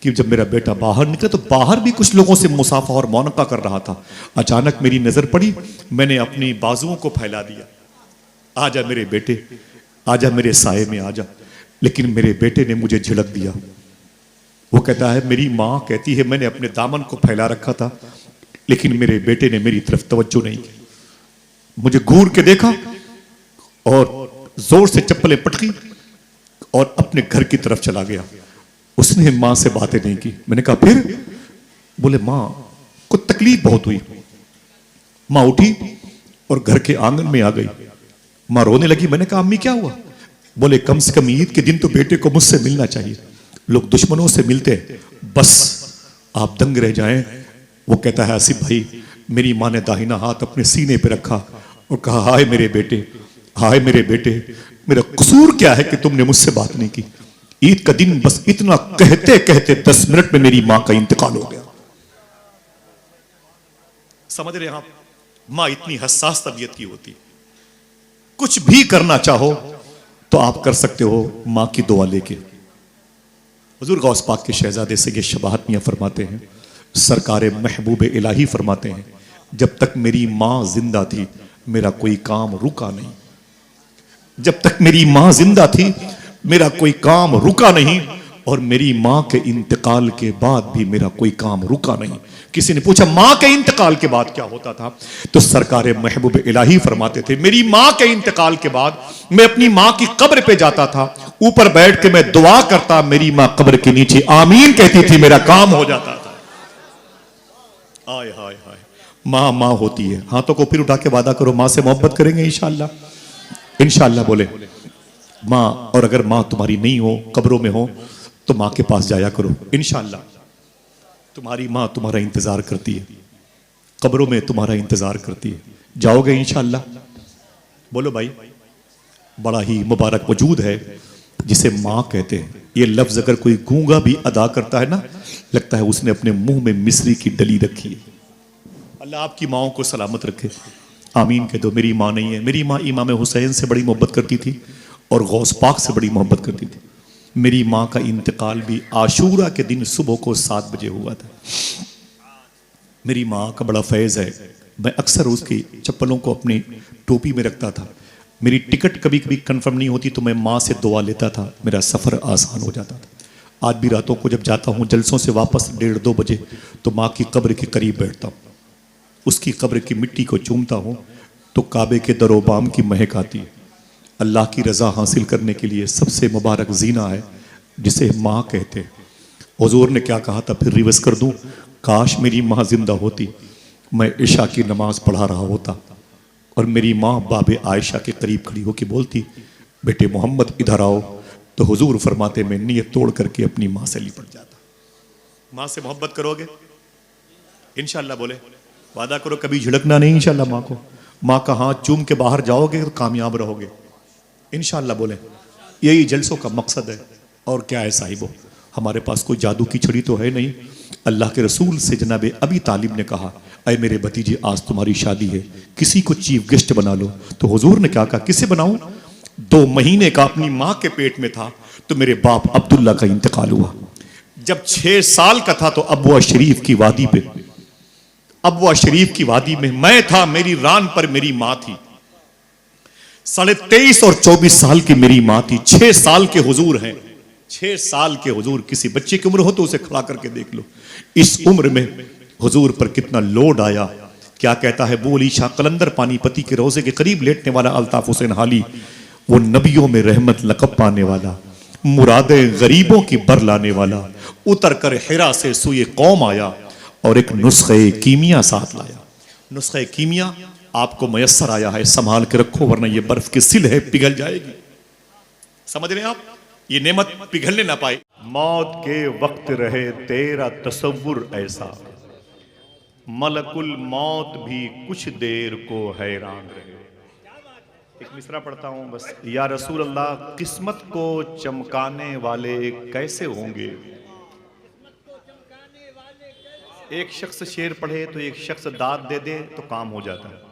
कि जब मेरा बेटा बाहर निकला तो बाहर भी कुछ लोगों से मुसाफा और मौनका कर रहा था। अचानक मेरी नजर पड़ी, मैंने अपनी बाजुओं को फैला दिया, आजा मेरे बेटे, आजा मेरे साये में आजा। लेकिन मेरे बेटे ने मुझे झिड़क दिया। वो कहता है मेरी माँ कहती है मैंने अपने दामन को फैला रखा था, लेकिन मेरे बेटे ने मेरी तरफ तवज्जो नहीं की। मुझे घूर के देखा और जोर से चप्पलें पटकी और अपने घर की तरफ चला गया। उसने मां से बातें नहीं की। मैंने कहा फिर? बोले मां को तकलीफ बहुत हुई। मां उठी और घर के आंगन में आ गई। मां रोने लगी। मैंने कहा अम्मी क्या हुआ? बोले कम से कम ईद के दिन तो बेटे को मुझसे मिलना चाहिए, लोग दुश्मनों से मिलते हैं, बस आप दंग रह जाएं। वो कहता है आसिफ भाई, मेरी मां ने दाहिना हाथ अपने सीने पे रखा और कहा हाय मेरे बेटे, हाय मेरे बेटे, मेरा कसूर क्या है कि तुमने मुझसे बात नहीं की? ईद का दिन बस इतना कहते कहते 10 मिनट में मेरी मां का इंतकाल हो गया। समझ रहे हैं आप? मां इतनी हसास तबीयत की होती। कुछ भी करना चाहो तो आप कर सकते हो मां की दुआ लेके। हुजूर गौस पाक के शहजादे सैयद शबाहत मियां फरमाते हैं, सरकारे महबूब इलाही फरमाते हैं, जब तक मेरी मां जिंदा थी मेरा कोई काम रुका नहीं। जब तक मेरी मां जिंदा थी मेरा कोई काम रुका नहीं, और मेरी मां के इंतकाल के बाद भी मेरा कोई काम रुका नहीं। किसी ने पूछा मां के इंतकाल के बाद क्या होता था? तो सरकारे महबूब इलाही फरमाते थे, मेरी मां के इंतकाल के बाद मैं अपनी मां की कब्र पे जाता था, ऊपर बैठ के मैं दुआ करता, मेरी मां कब्र के नीचे आमीन कहती थी, मेरा काम हो जाता था। आय हाय हाय, मां मां होती है। हाथों को फिर उठा के वादा करो मां से मोहब्बत करेंगे इंशाअल्लाह। इंशाअल्लाह बोले मां, और अगर मां तुम्हारी नहीं हो, कब्रों में हो, तो मां के पास जाया करो इंशाअल्लाह। तुम्हारी मां तुम्हारा इंतजार करती है, कब्रों में तुम्हारा इंतजार करती है। जाओगे इंशाअल्लाह? बोलो भाई। बड़ा ही मुबारक वजूद है जिसे मां कहते हैं। ये लफ्ज अगर कोई गूंगा भी अदा करता है ना, लगता है उसने अपने मुंह में मिस्री की डली रखी है। अल्लाह आपकी माओं को सलामत रखे, आमीन कह दो। मेरी मां नहीं है। मेरी मां इमाम हुसैन से बड़ी मोहब्बत करती थी और गौस पाक से बड़ी मोहब्बत करती थी। मेरी मां का इंतकाल भी आशूरा के दिन सुबह को 7 बजे हुआ था। मेरी मां का बड़ा फैज है, मैं अक्सर उसकी चप्पलों को अपनी टोपी में रखता था। मेरी टिकट कभी कभी कंफर्म नहीं होती तो मैं मां से दुआ लेता था, मेरा सफर आसान हो जाता था। आज भी रातों को जब जाता हूं जलसों से वापस 1:30-2 बजे, तो मां की कब्र के करीब बैठता हूं, उसकी कब्र की मिट्टी को चूमता हूं तो काबे के दरोबाम की महक आती है। अल्लाह की रजा हासिल करने के लिए सबसे मुबारक जीना है जिसे माँ कहते हैं। हुजूर ने क्या कहा था, फिर रिवर्स कर दूं, काश मेरी माँ जिंदा होती, मैं इशा की नमाज पढ़ा रहा होता और मेरी माँ बाबे आयशा के करीब खड़ी होकर बोलती बेटे मोहम्मद इधर आओ, तो हुजूर फरमाते मैं नीयत तोड़ करके अपनी माँ से लिपट जाता। माँ से मोहब्बत करोगे इंशाअल्लाह? बोले वादा करो कभी झिड़कना नहीं इंशाअल्लाह माँ को। माँ का हाथ चूम के बाहर जाओगे तो कामयाब रहोगे इंशाअल्लाह। बोले यही जलसों का मकसद है। और क्या है साहिबो, हमारे पास कोई जादू की छड़ी तो है नहीं। अल्लाह के रसूल से जनाबे अबी तालिब ने कहा, अय मेरे भतीजे आज तुम्हारी शादी है, किसी को चीफ गेस्ट बना लो। तो हुजूर ने क्या कहा, किसे बनाऊं? 2 महीने का अपनी माँ के पेट में था तो मेरे बाप अब्दुल्ला का इंतकाल हुआ। जब 6 साल का था तो अबुआ शरीफ की वादी पे, अबुआ शरीफ की वादी में मैं था, मेरी रान पर मेरी माँ थी। 23.5 और 24 साल की मेरी माँ थी। 6 साल के हुजूर हैं, 6 साल के हुजूर। किसी बच्चे की उम्र हो तो उसे खड़ा करके देख लो, इस उम्र में हुजूर पर कितना लोड आया। क्या कहता है वो अली शाह कलंदर पानीपति के रोजे के करीब लेटने वाला अल्ताफ हुसैन हाली, वो नबियों में रहमत लकब पाने वाला, मुरादे गरीबों की बर लाने वाला, उतर कर हिरा से सुए कौम आया और एक नुस्खे कीमिया साथ लाया। नुस्खे कीमिया आपको मयस्सर आया है, संभाल के रखो वरना ये बर्फ की सिल है, पिघल जाएगी। समझ रहे हैं आप? ये नेमत पिघलने ना पाए। मौत के वक्त रहे तेरा तसव्वुर ऐसा, मलकुल मौत भी कुछ देर को हैरान रहे। एक मिसरा पढ़ता हूँ बस। या रसूल अल्लाह, किस्मत को चमकाने वाले कैसे होंगे? एक शख्स शेर पढ़े तो एक शख्स दाद दे दे तो काम हो जाता है।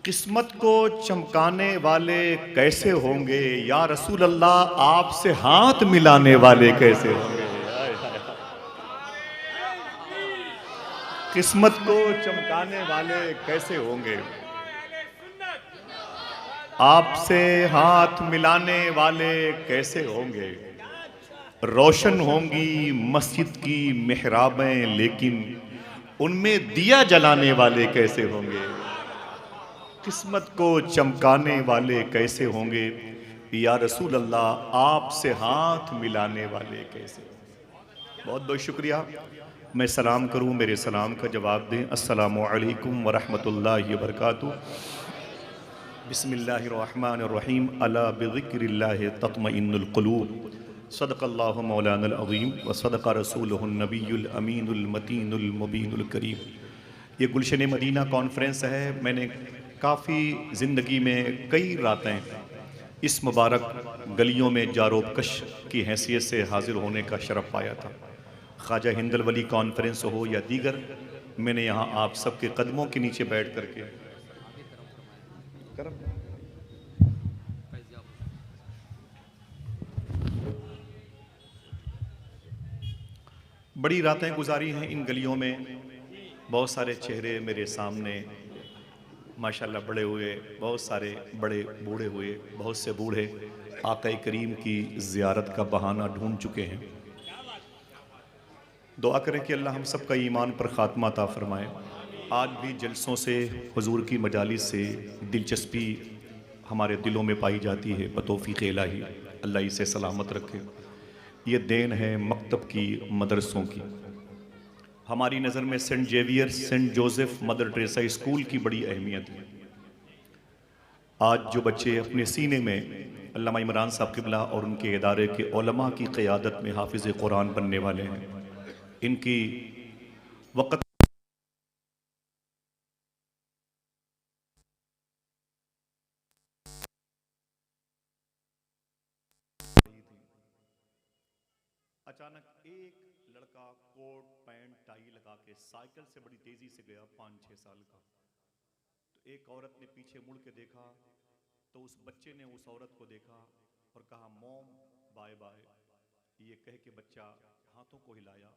किस्मत को चमकाने वाले कैसे होंगे? या रसूल अल्लाह, आपसे हाथ मिलाने वाले कैसे होंगे? किस्मत को चमकाने वाले कैसे होंगे? आपसे हाथ मिलाने वाले कैसे होंगे? रोशन होंगी मस्जिद की मेहराबें, लेकिन उनमें दिया जलाने वाले कैसे होंगे? किस्मत को चमकाने वाले कैसे होंगे? या रसूल अल्लाह, आपसे हाथ मिलाने वाले कैसे होंगे? बहुत बहुत शुक्रिया। मैं सलाम करूं, मेरे सलाम का जवाब दें। अस्सलामु अलैकुम वरहमतुल्लाहि वबरकातुहू। बिस्मिल्लाहिर्रहमानिर्रहीम। अला बिज़िक्रिल्लाहि तत्मइन्नुल क़ुलूब। सदक़ल्लाहु मौलाना अज़ीम व सदक़ रसूलुहुन नबियुल अमीनुल मतीनुल मुबीनुल करीम। ये गुलशन मदीना कॉन्फ्रेंस है। मैंने काफ़ी ज़िंदगी में कई रातें इस मुबारक गलियों में जारोबकश की हैसियत से हाजिर होने का शरफ़ पाया था। ख्वाजा हिंदल वली कॉन्फ्रेंस हो या दीगर, मैंने यहाँ आप सबके कदमों के नीचे बैठ करके बड़ी रातें गुजारी हैं इन गलियों में। बहुत सारे चेहरे मेरे सामने माशाल्लाह बड़े हुए, बहुत सारे बड़े बूढ़े हुए, बहुत से बूढ़े आक़ा करीम की ज़ियारत का बहाना ढूंढ चुके हैं। दुआ करें कि अल्लाह हम सब का ईमान पर ख़ात्मा अता फ़रमाए। आज भी जलसों से, हुजूर की मजालिस से दिलचस्पी हमारे दिलों में पाई जाती है बतौफ़ीक़ इलाही। अल्लाह इसे सलामत रखे। ये देन है मकतब की, मदरसों की। हमारी नज़र में Saint Xavier, Saint Joseph, Mother Teresa school की बड़ी अहमियत है। आज जो बच्चे अपने सीने में अल्लामा इमरान साहब क़िबला और उनके इदारे के उलमा की क़यादत में हाफिज़ कुरान बनने वाले हैं, इनकी वक़्त अचानक एक लड़का कोट पैंट टाई लगा के साइकिल से बड़ी तेजी से गया, 5-6 साल का। तो एक औरत ने पीछे मुड़ के देखा तो उस बच्चे ने उस औरत को देखा और कहा, मॉम बाय बाय। ये कह के बच्चा हाथों को हिलाया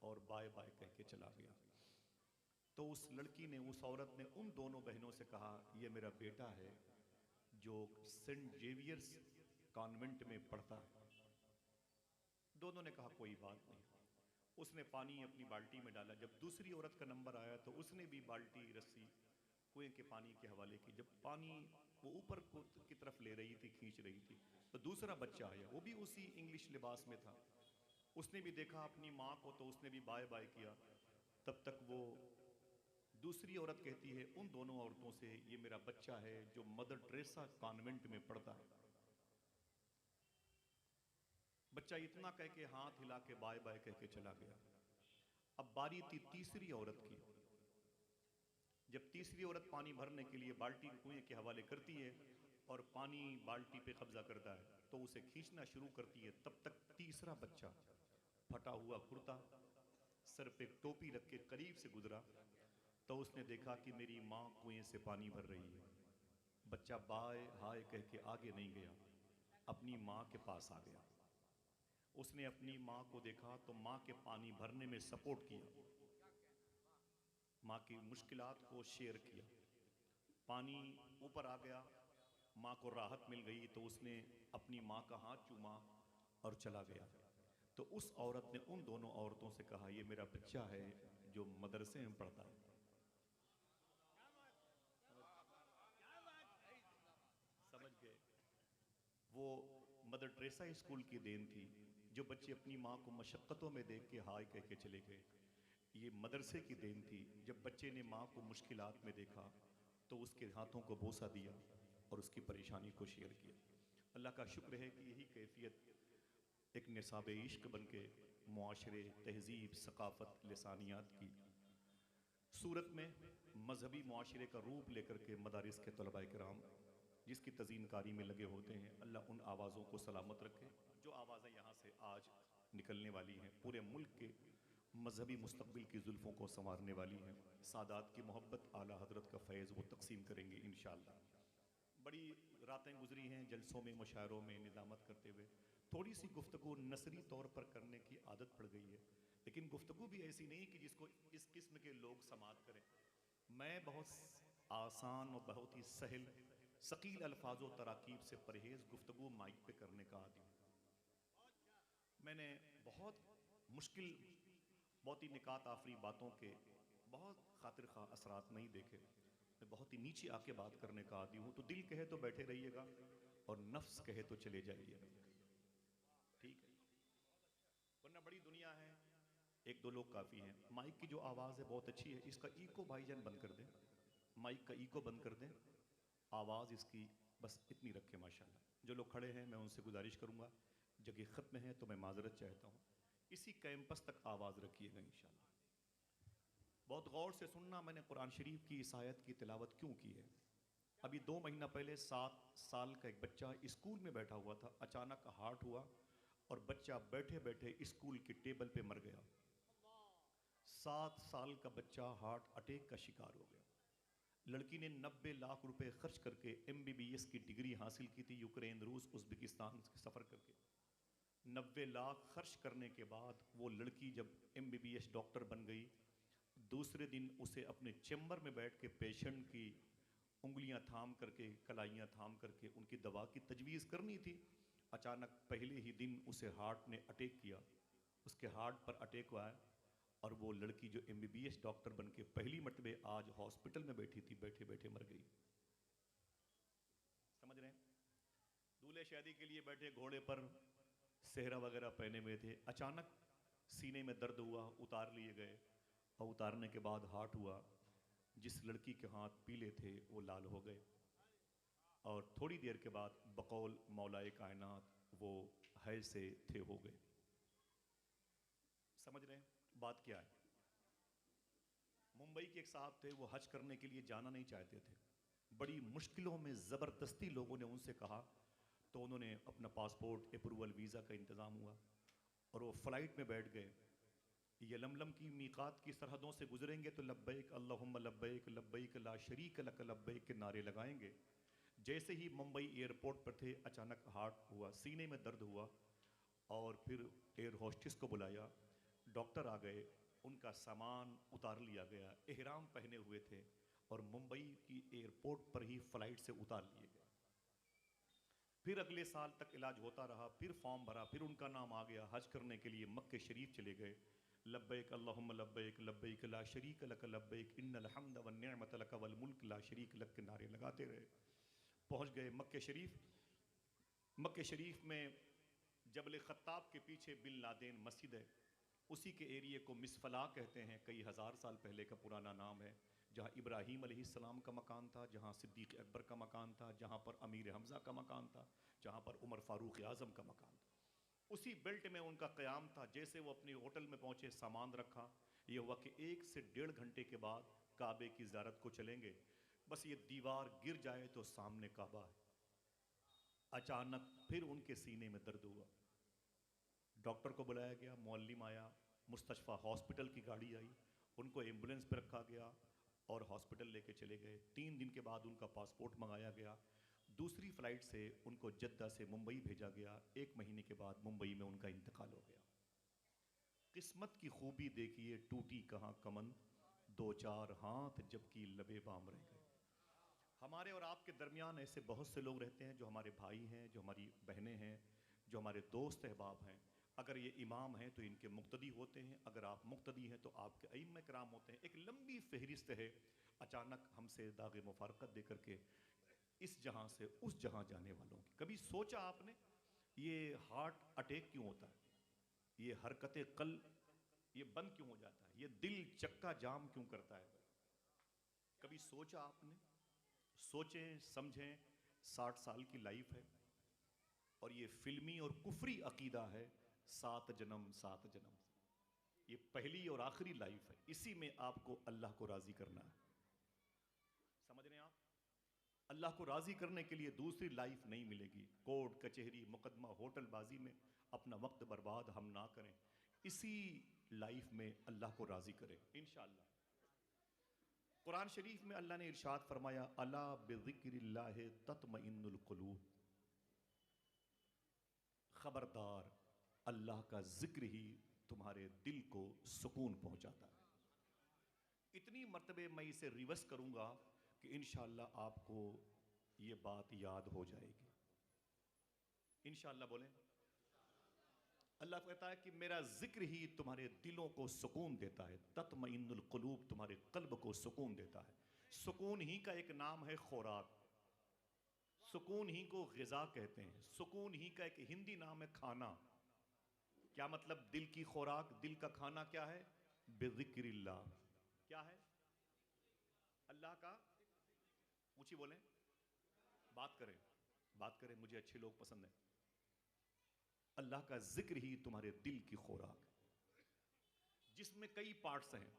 और बाय बाय कह के चला गया। तो उस लड़की ने, उस औरत ने उन दोनों बहनों से कहा, ये मेरा बेटा है जो सेंट जेवियर्स कॉन्वेंट में पढ़ता है। दोनों ने कहा कोई बात नहीं। उसने पानी अपनी बाल्टी में डाला। जब दूसरी औरत का नंबर आया तो उसने भी बाल्टी रस्सी कुएं के पानी के हवाले की। जब पानी वो ऊपर की तरफ ले रही थी, खींच रही थी, तो दूसरा बच्चा आया, वो भी उसी इंग्लिश लिबास में था। उसने भी देखा अपनी माँ को तो उसने भी बाय बाय किया। तब तक वो दूसरी औरत कहती है उन दोनों औरतों से, ये मेरा बच्चा है जो मदर टेरेसा कॉन्वेंट में पढ़ता है। बच्चा इतना कह के हाथ हिला के बाय बाय कह के चला गया। अब बारी थी तीसरी औरत की। जब तीसरी औरत पानी भरने के लिए बाल्टी कुएं के हवाले करती है और पानी बाल्टी पे कब्जा करता है तो उसे खींचना शुरू करती है, तब तक तीसरा बच्चा फटा हुआ कुर्ता, सर पे टोपी रख के करीब से गुजरा। तो उसने देखा कि मेरी माँ कुएं से पानी भर रही है। बच्चा बाय हाय कह के आगे नहीं गया, अपनी माँ के पास आ गया। उसने अपनी माँ को देखा तो माँ के पानी भरने में सपोर्ट किया, माँ की मुश्किलात को शेयर किया। पानी ऊपर आ गया, माँ को राहत मिल गई तो उसने अपनी माँ का हाथ चूमा और चला गया। तो उस औरत ने उन दोनों औरतों से कहा, ये मेरा बच्चा है जो मदरसे में पढ़ता है। समझ गए? वो मदर टेरेसा स्कूल की देन थी। जो बच्चे अपनी माँ को मशक्क़तों में देख के हाय कह के चले गए, ये मदरसे की देन थी। जब बच्चे ने माँ को मुश्किलात में देखा तो उसके हाथों को बोसा दिया और उसकी परेशानी को शेयर किया। अल्लाह का शुक्र है कि यही कैफियत एक निसाब इश्क बन के मुआशरे, तहजीब, सकाफ़त, लिसानियात की सूरत में मजहबी मुआशरे का रूप लेकर के मदारिस के तलबा किराम जिसकी तज़ीनकारी में लगे होते हैं, अल्लाह उन आवाज़ों को सलामत रखे जो आवाज़ें यहाँ से आज निकलने वाली हैं, पूरे मुल्क के मजहबी मुस्तक़बिल की जुल्फ़ों को संवारने वाली हैं। सादात की मोहब्बत, आला हज़रत का फैज़ वो तकसीम करेंगे इंशाअल्लाह। बड़ी रातें गुजरी हैं जलसों में, मुशायरों में निज़ामत करते हुए। थोड़ी सी गुफ्तगू नसरी तौर पर करने की आदत पड़ गई है, लेकिन गुफ्तगू भी ऐसी नहीं कि जिसको इस किस्म के लोग समात करें। मैं बहुत आसान और बहुत ही सहल सकील अल्फाज व तराकीब से परहेज़ गुफ्तगू माइक पे करने का आदी हूँ। मैंने बहुत मुश्किल, बहुत ही निकात आफरी बातों के बहुत खातिर खा असरात नहीं देखे। मैं बहुत ही नीचे आके बात करने का आदी हूँ। तो दिल कहे तो बैठे रहिएगा और नफ्स कहे तो चले जाइएगा, ठीक है? वरना बड़ी दुनिया है, एक दो लोग काफ़ी हैं। माइक की जो आवाज़ है बहुत अच्छी है, इसका ईको भाईजान बंद कर दें, माइक का ईको बंद कर दें, आवाज़ इसकी बस इतनी रखें माशाल्लाह। जो लोग खड़े हैं मैं उनसे गुजारिश करूँगा, जगह ख़त्म है तो मैं माजरत चाहता हूँ, इसी कैंपस तक आवाज़ रखिएगा इंशाल्लाह। बहुत गौर से सुनना, मैंने कुरान शरीफ की इस आयत की तिलावत क्यों की है। अभी 2 महीना पहले 7 साल का एक बच्चा स्कूल में बैठा हुआ था, अचानक हार्ट हुआ और बच्चा बैठे बैठे स्कूल के टेबल पे मर गया। 7 साल का बच्चा हार्ट अटैक का शिकार हो गया। लड़की ने 90 लाख रुपए खर्च करके MBBS की डिग्री हासिल की थी, यूक्रेन, रूस, उज़्बेकिस्तान के सफ़र करके। 90 लाख खर्च करने के बाद वो लड़की जब MBBS डॉक्टर बन गई, दूसरे दिन उसे अपने चैम्बर में बैठ के पेशेंट की उंगलियां थाम करके, कलाइयां थाम करके उनकी दवा की तजवीज़ करनी थी। अचानक पहले ही दिन उसे हार्ट ने अटैक किया, उसके हार्ट पर अटैक हुआ है और वो लड़की जो MBBS डॉक्टर बन के पहली मरतबे आज हॉस्पिटल में बैठी थी, बैठे बैठे मर गई। समझ रहे हैं? दूल्हे शादी के लिए बैठे घोड़े पर सेहरा वगैरह पहने हुए थे, अचानक सीने में दर्द हुआ, उतार लिए गए और उतारने के बाद हार्ट हुआ। जिस लड़की के हाथ पीले थे वो लाल हो गए और थोड़ी देर के बाद बकौल मौलाए कायनात वो है से थे हो गए। समझ रहे हैं बात क्या है? मुंबई के एक साहब थे, वो हज करने के लिए जाना नहीं चाहते थे। बड़ी मुश्किलों में ज़बरदस्ती लोगों ने उनसे कहा तो उन्होंने अपना पासपोर्ट, अप्रूवल, वीज़ा का इंतज़ाम हुआ और वो फ़्लाइट में बैठ गए। यलमलम की मीक़ात की सरहदों से गुजरेंगे तो लब्बैक अल्लाहुम्मा लब्बैक लब्बैक ला शरीक लक लब्बैक के नारे लगाएंगे। जैसे ही मुंबई एयरपोर्ट पर थे, अचानक हार्ट हुआ, सीने में दर्द हुआ और फिर एयर होस्टेस को बुलाया, डॉक्टर आ गए, उनका सामान उतार लिया गया, एहराम पहने हुए थे और मुंबई की एयरपोर्ट पर ही फ़्लाइट से उतार लिए गए। फिर अगले साल तक इलाज होता रहा, फिर फॉर्म भरा, फिर उनका नाम आ गया, हज करने के लिए मक्के शरीफ चले गए। लब्बैक अल्लाहुम्मा लब्बैक लब्बैक ला शरीक लक लब्बैक इन्नल हम्द वन निअमत लक वल मुल्क ला शरीक लक के नारे लगाते रहे। पहुंच गए मक्के शरीफ। मक्के शरीफ में जबल ख़त्ताब के पीछे बिन लादेन मस्जिद है, उसी के एरिए को मिसफला कहते हैं, कई हज़ार साल पहले का पुराना नाम है, जहाँ इब्राहीम अलैहिस्सलाम का मकान था, जहाँ सिद्दीक़ अकबर का मकान था, जहाँ पर अमीर हमज़ा का मकान था, जहाँ पर उमर फ़ारूक आज़म का मकान था। उसी बेल्ट में उनका क़याम था। जैसे वो अपने होटल में पहुँचे, सामान रखा, ये हुआ कि 1 से 1.5 घंटे के बाद काबे की ज़ियारत को चलेंगे, बस ये दीवार गिर जाए तो सामने काबा है। अचानक फिर उनके सीने में दर्द हुआ, डॉक्टर को बुलाया गया, मुअल्लिम आया, मुस्तशफ़ा हॉस्पिटल की गाड़ी आई, उनको एम्बुलेंस पर रखा गया और हॉस्पिटल लेके चले गए। 3 दिन के बाद उनका पासपोर्ट मंगाया गया, दूसरी फ़्लाइट से उनको जद्दा से मुंबई भेजा गया। 1 महीने के बाद मुंबई में उनका इंतकाल हो गया। किस्मत की खूबी देखिए, टूटी कहाँ कमन, 2-4 हाथ जबकि लबे बाम रह गए। हमारे और आपके दरमियान ऐसे बहुत से लोग रहते हैं जो हमारे भाई हैं, जो हमारी बहनें हैं, जो हमारे दोस्त अहबाब हैं। अगर ये इमाम हैं तो इनके मुक्तदी होते हैं, अगर आप मुक्तदी हैं तो आपके अइम्मा किराम होते हैं। एक लंबी फहरिस्त है। अचानक हमसे दाग़े मुफ़ारक़त दे करके इस जहाँ से उस जहाँ जाने वालों की। कभी सोचा आपने ये हार्ट अटैक क्यों होता है, ये हरकत कल ये बंद क्यों हो जाता है, ये दिल चक्का जाम क्यों करता है? कभी सोचा आपने? सोचें, समझें। 60 साल की लाइफ है और ये फिल्मी और कुफरी अकीदा है, 7 जन्म 7 जन्म। ये पहली और आखिरी लाइफ है, इसी में आपको अल्लाह को राजी करना है। समझ रहे हैं आप? अल्लाह को राजी करने के लिए दूसरी लाइफ नहीं मिलेगी। कोर्ट कचहरी मुकदमा होटलबाजी में अपना वक्त बर्बाद हम ना करें, इसी लाइफ में अल्लाह को राजी करें इंशाअल्लाह। कुरान शरीफ में अल्लाह ने इरशाद फरमाया, अला बिज़िक्रिल्लाह तत्मइन्नुल कुलूब, खबरदार अल्लाह का जिक्र ही तुम्हारे दिल को सुकून पहुंचाता है। इतनी मर्तबे मैं इसे रिवर्स करूंगा कि इंशाअल्लाह आपको ये बात याद हो जाएगी। इंशाअल्लाह बोलें। अल्लाह कहता है कि मेरा जिक्र ही तुम्हारे दिलों को सुकून देता है। तत्मइन्नुल कुलूब, तुम्हारे कल्ब को सुकून देता है। सुकून ही का एक नाम है खुराक, सुकून ही को ग़िज़ा कहते हैं, सुकून ही का एक हिंदी नाम है खाना। क्या मतलब दिल की खुराक, दिल का खाना क्या है? बिज़िक्रिल्लाह। क्या है? अल्लाह का, ऊंची बोलें, बात करें, बात करें, मुझे अच्छे लोग पसंद हैं। अल्लाह का जिक्र ही तुम्हारे दिल की खुराक है, जिसमें कई पार्ट्स हैं,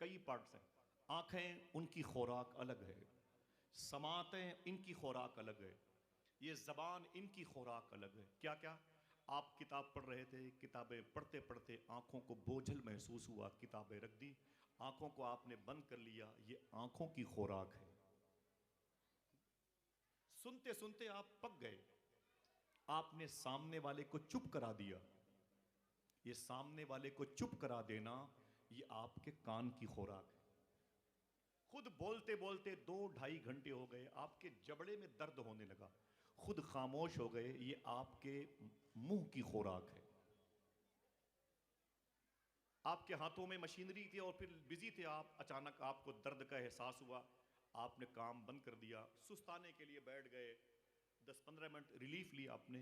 कई पार्ट्स हैं। आंखें, उनकी खुराक अलग है। समातें, इनकी खुराक अलग है। ये जबान, इनकी खुराक अलग है। क्या क्या? आप किताब पढ़ रहे थे, किताबें पढ़ते पढ़ते आंखों को बोझल महसूस हुआ, किताबें रख दी, आंखों को आपने बंद कर लिया, ये आंखों की खुराक है। सुनते सुनते आप पक गए, आपने सामने वाले को चुप करा दिया। ये सामने वाले को चुप करा देना, ये आपके कान की खुराक है। खुद बोलते बोलते 2-2.5 घंटे हो गए, आपके जबड़े में दर्द होने लगा, खुद खामोश हो गए, ये आपके मुंह की खुराक है। आपके हाथों में मशीनरी थी और फिर बिजी थे आप, अचानक आपको दर्द का एहसास हुआ, आपने काम बंद कर दिया, सुस्ताने के लिए बैठ गए, 10-15 मिनट रिलीफ लिया आपने,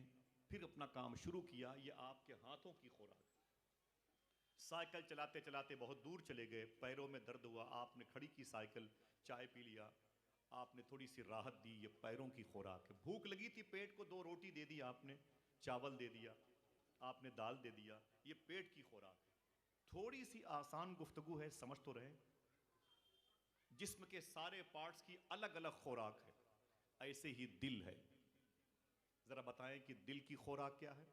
फिर अपना काम शुरू किया। ये आपके हाथों की खुराक। साइकिल चलाते चलाते बहुत दूर चले गए, पैरों में दर्द हुआ, आपने खड़ी की साइकिल, चाय पी लिया, आपने थोड़ी सी राहत दी, ये पैरों की खुराक है। भूख लगी थी, पेट को 2 रोटी दे दी आपने, चावल दे दिया आपने, दाल दे दिया, ये पेट की खुराक है। थोड़ी सी आसान गुफ्तगू है, समझ तो रहे। जिस्म के सारे पार्ट्स की अलग अलग खुराक है, ऐसे ही दिल है। जरा बताएं कि दिल की खुराक क्या है?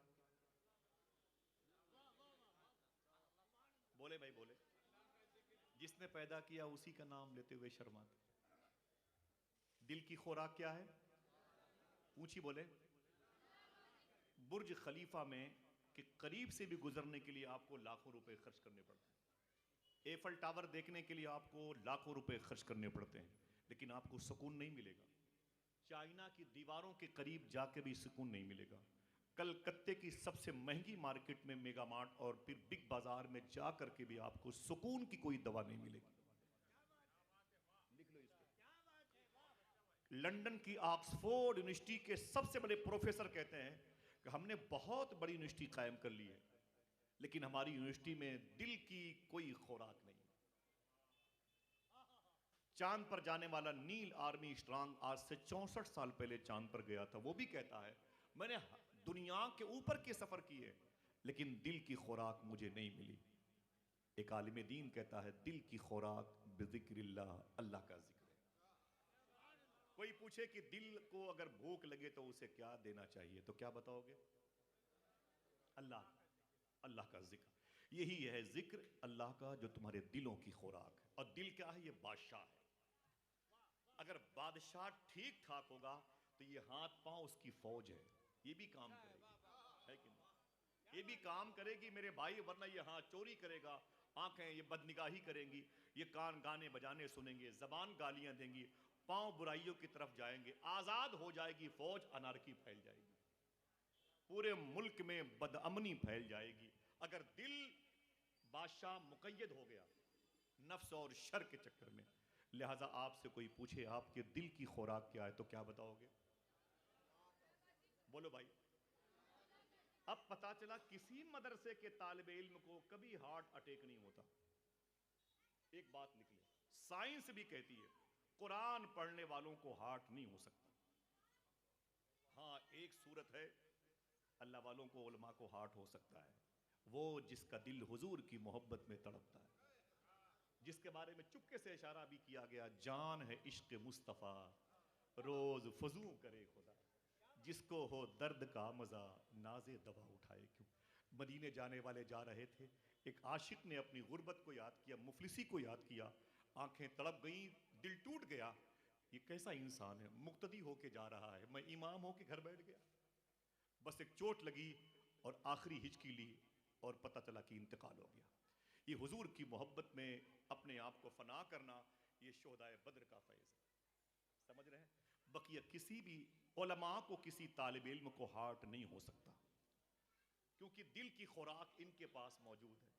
बोले भाई बोले। जिसने पैदा किया उसी का नाम लेते हुए शर्माते। दिल की खुराक क्या है? ऊंची बोले। बुर्ज खलीफा में के करीब से भी गुजरने के लिए आपको लाखों रुपए खर्च करने पड़ते हैं। एफल टावर देखने के लिए आपको लाखों रुपए खर्च करने पड़ते हैं, लेकिन आपको सुकून नहीं मिलेगा। चाइना की दीवारों के करीब जाके भी सुकून नहीं मिलेगा। कलकत्ते की सबसे महंगी मार्केट में, मेगा मार्ट और फिर बिग बाजार में जा करके भी आपको सुकून की कोई दवा नहीं मिलेगी। लिख लो इसको। लंदन की ऑक्सफोर्ड यूनिवर्सिटी के सबसे बड़े प्रोफेसर कहते हैं कि हमने बहुत बड़ी यूनिवर्सिटी कायम कर ली है, लेकिन हमारी यूनिवर्सिटी में दिल की कोई खुराक नहीं। चांद पर जाने वाला नील आर्मी स्ट्रांग आज से 64 साल पहले चांद पर गया था, वो भी कहता है मैंने दुनिया के ऊपर के सफर किए, लेकिन दिल की खुराक मुझे नहीं मिली। एक आलिम दीन कहता है दिल की खुराक बिज़िक्रिल्लाह, अल्लाह का जिक्र है। कोई पूछे कि दिल को अगर भूख लगे तो उसे क्या देना चाहिए, तो क्या बताओगे? अल्लाह, अल्लाह का जिक्र। यही है जिक्र अल्लाह का जो तुम्हारे दिलों की खुराक है। और दिल क्या है? ये बादशाह है। अगर बादशाह ठीक ठाक होगा तो ये हाथ पांव उसकी फौज है, ये भी काम करेगी, है कि नहीं? ये भी काम करेगी मेरे भाई, वरना ये हाथ चोरी करेगा, आंखें ये बदनिगाही करेंगी, ये कान गाने बजाने सुनेंगे, जबान गालियां देंगी, पांव बुराइयों की तरफ जाएंगे। आजाद हो जाएगी फौज, अनारकी फैल जाएगी, पूरे मुल्क में बदअमनी फैल जाएगी। अगर दिल बादशाह मुकय्यद हो गया नफ्स और शर के चक्कर में। लिहाजा आपसे कोई पूछे आपके दिल की खुराक क्या है, तो क्या बताओगे? बोलो भाई। अब पता चला किसी मदरसे के तालिबे इल्म को कभी हार्ट अटैक नहीं होता। एक बात निकली, साइंस भी कहती है कुरान पढ़ने वालों को हार्ट नहीं हो सकता। हाँ, एक सूरत है अल्लाह वालों को, उलमा को हार्ट हो सकता है, वो जिसका दिल हुजूर की मोहब्बत में तड़पता है, जिसके बारे में चुपके से इशारा भी किया गया, जान है इश्क मुस्तफ़ा रोज फजू करे खुदा, जिसको हो दर्द का मजा नाजे दवा उठाए क्यों। मदीने जाने वाले जा रहे थे, एक आशिक ने अपनी गुर्बत को याद किया, मुफलिसी को याद किया, आंखें तड़प गईं, दिल टूट गया। ये कैसा इंसान है, मुक्तदी होके जा रहा है, मैं इमाम होके घर बैठ गया। बस एक चोट लगी और आखिरी हिचकी ली और पता चला कि इंतकाल हो गया। ये हुजूर की मोहब्बत में अपने आप को फना करना, ये शोहदाए बद्र का फैज़ है। समझ रहे हैं? बकिया किसी भी उलमा को, किसी तालिब इल्म को हार्ट नहीं हो सकता, क्योंकि दिल की खुराक इनके पास मौजूद है।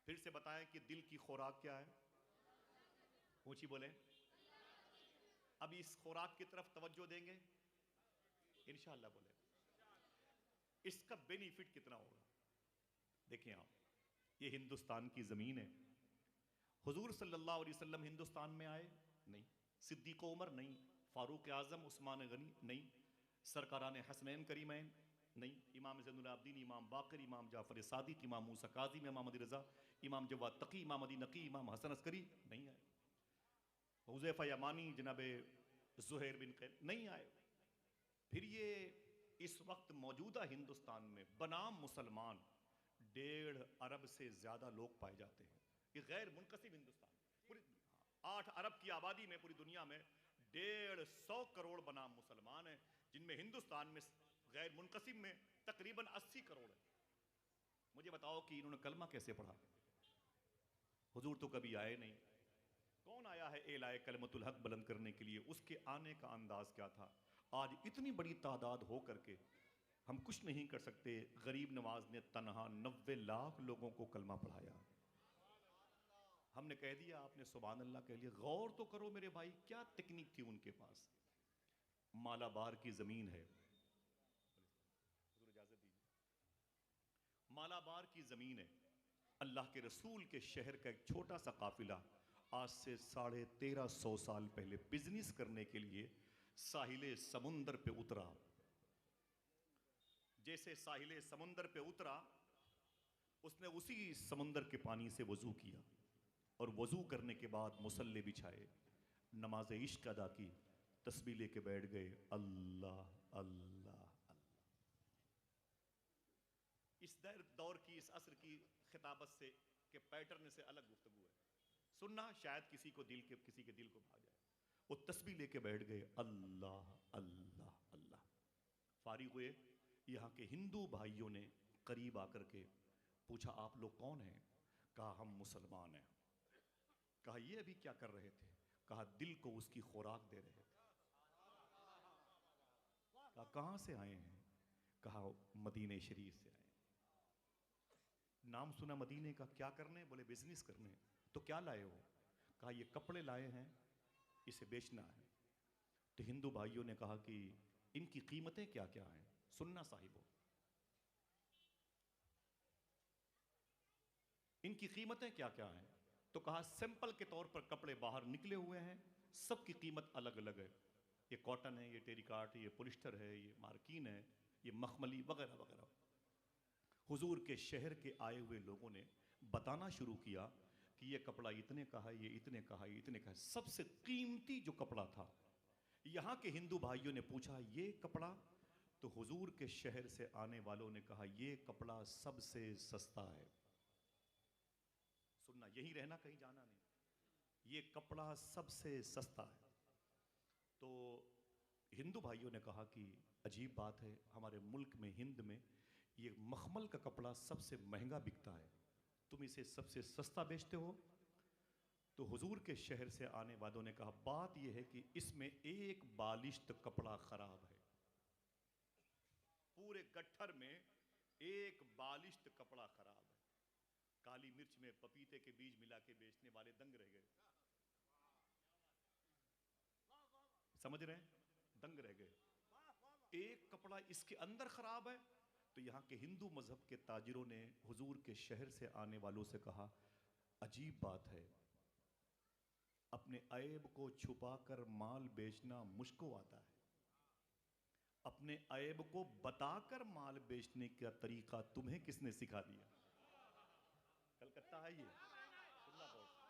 फिर से बताएं कि दिल की खुराक क्या है? ऊंची बोले। अब इस खुराक की तरफ तवज्जो देंगे इंशाअल्लाह। बोले इसका बेनिफिट कितना होगा? देखिए आप, ये हिंदुस्तान की ज़मीन है। हुजूर सल्लल्लाहु अलैहि वसल्लम हिंदुस्तान में आए नहीं, सिद्दीक़ उमर नहीं, फ़ारूक आज़म, उस्मान गनी नहीं, सरकारान हसनैन करीमैन नहीं, इमाम ज़ैनुल आबिदीन, इमाम बाक़िर, इमाम जाफ़र सादिक़, इमाम मूसा काज़िम, इमाम अहमद रज़ा, इमाम जवाद तकी, इमाम अली नकी, इमाम हसन अस्करी नहीं आए। हुज़ैफ़ा यमानी, जनाब ज़ुहैर बिन क़ैन नहीं आए। फिर ये इस वक्त मौजूदा हिंदुस्तान में बनाम मुसलमान 1.5 अरब से ज़्यादा लोग पाए जाते हैं। ये गैर मुनक़सिम हिंदुस्तान, पूरी 8 अरब की आबादी में पूरी दुनिया में 150 करोड़ बनाम मुसलमान हैं, जिनमें हिंदुस्तान में गैर मुनक़सिम में तकरीबन 80 करोड़ है। मुझे बताओ कि इन्होंने कलमा कैसे पढ़ा? हुजूर तो कभी आए नहीं। कौन आया है एलाए कलमतुल हक बुलंद करने के लिए? उसके आने का अंदाज क्या था? आज इतनी बड़ी तादाद हो करके हम कुछ नहीं कर सकते। गरीब नवाज ने तनहा 90 लाख लोगों को कलमा पढ़ाया। हमने कह दिया, आपने सुभान अल्लाह कह लिया। गौर तो करो मेरे भाई, क्या तकनीक थी उनके पास। मालाबार की ज़मीन है, इजाज़त दीजिए। मालाबार की ज़मीन है, अल्लाह के रसूल के शहर का एक छोटा सा काफिला आज से 1350 साल पहले बिजनेस करने के लिए साहिले समुंदर पे उतरा। जैसे साहिले समुंदर पे उतरा, उसने उसी समुंदर के पानी से वजू किया और वजू करने के बाद मुसल्ले बिछाए, नमाज इश्क अदा की, तस्बीह लेके बैठ गए, अल्लाह अल्लाह अल्लाह। इस दौर की, इस असर की खिताबत से के पैटर्न से अलग गुफ्तगू है। सुनना शायद किसी के दिल को भा जाए। वो तस्बीह लेके बैठ गए, अल्लाह अल्लाह अल्लाह। फारिग हुए, यहाँ के हिंदू भाइयों ने करीब आकर के पूछा, आप लोग कौन हैं? कहा, हम मुसलमान हैं। कहा, ये अभी क्या कर रहे थे? कहा, दिल को उसकी खुराक दे रहे थे। कहा, कहाँ से आए हैं? कहा, मदीने शरीफ से आए। नाम सुना मदीने का, क्या करने? बोले बिजनेस करने। तो क्या लाए हो? कहा, ये कपड़े लाए हैं, इसे बेचना है। तो हिंदू भाइयों ने कहा कि इनकी कीमतें क्या क्या हैं? सुनना साहिबो, इनकी कीमतें क्या क्या हैं? तो कहा, सैंपल के तौर पर कपड़े बाहर निकले हुए हैं, सबकी कीमत अलग अलग है। ये कॉटन है, ये टेरिकाट, ये पोलिस्टर है, ये मार्किन है, ये मखमली वगैरह वगैरह। हुजूर के शहर के आए हुए लोगों ने बताना शुरू किया कि ये कपड़ा इतने का है, ये इतने का है, ये इतने का है। सबसे कीमती जो कपड़ा था, यहाँ के हिंदू भाइयों ने पूछा, ये कपड़ा? तो हुजूर के शहर से आने वालों ने कहा, ये कपड़ा सबसे सस्ता है। सुनना, यही रहना, कहीं जाना नहीं। ये कपड़ा सबसे सस्ता है। तो हिंदू भाइयों ने कहा कि अजीब बात है, हमारे मुल्क में, हिंद में, ये मखमल का कपड़ा सबसे महंगा बिकता है, तुम इसे सबसे सस्ता बेचते हो? तो हुजूर के शहर से आने वालों ने कहा, बात यह है कि इसमें एक बालिश्त कपड़ा खराब है। पूरे गट्ठर में एक बालिश्त कपड़ा खराब है। काली मिर्च में पपीते के बीज मिला के बेचने वाले दंग रह गए। समझ रहे हैं? दंग रह गए। एक कपड़ा इसके अंदर खराब है। तो यहाँ के हिंदू मजहब के ताजिरों ने हुजूर के शहर से आने वालों से कहा, अजीब बात है, अपने ऐब को छुपाकर माल बेचना मुझको आता है, अपने ऐब को बताकर माल बेचने का तरीका तुम्हें किसने सिखा दिया? कलकत्ता है ये, सुनना गौर से,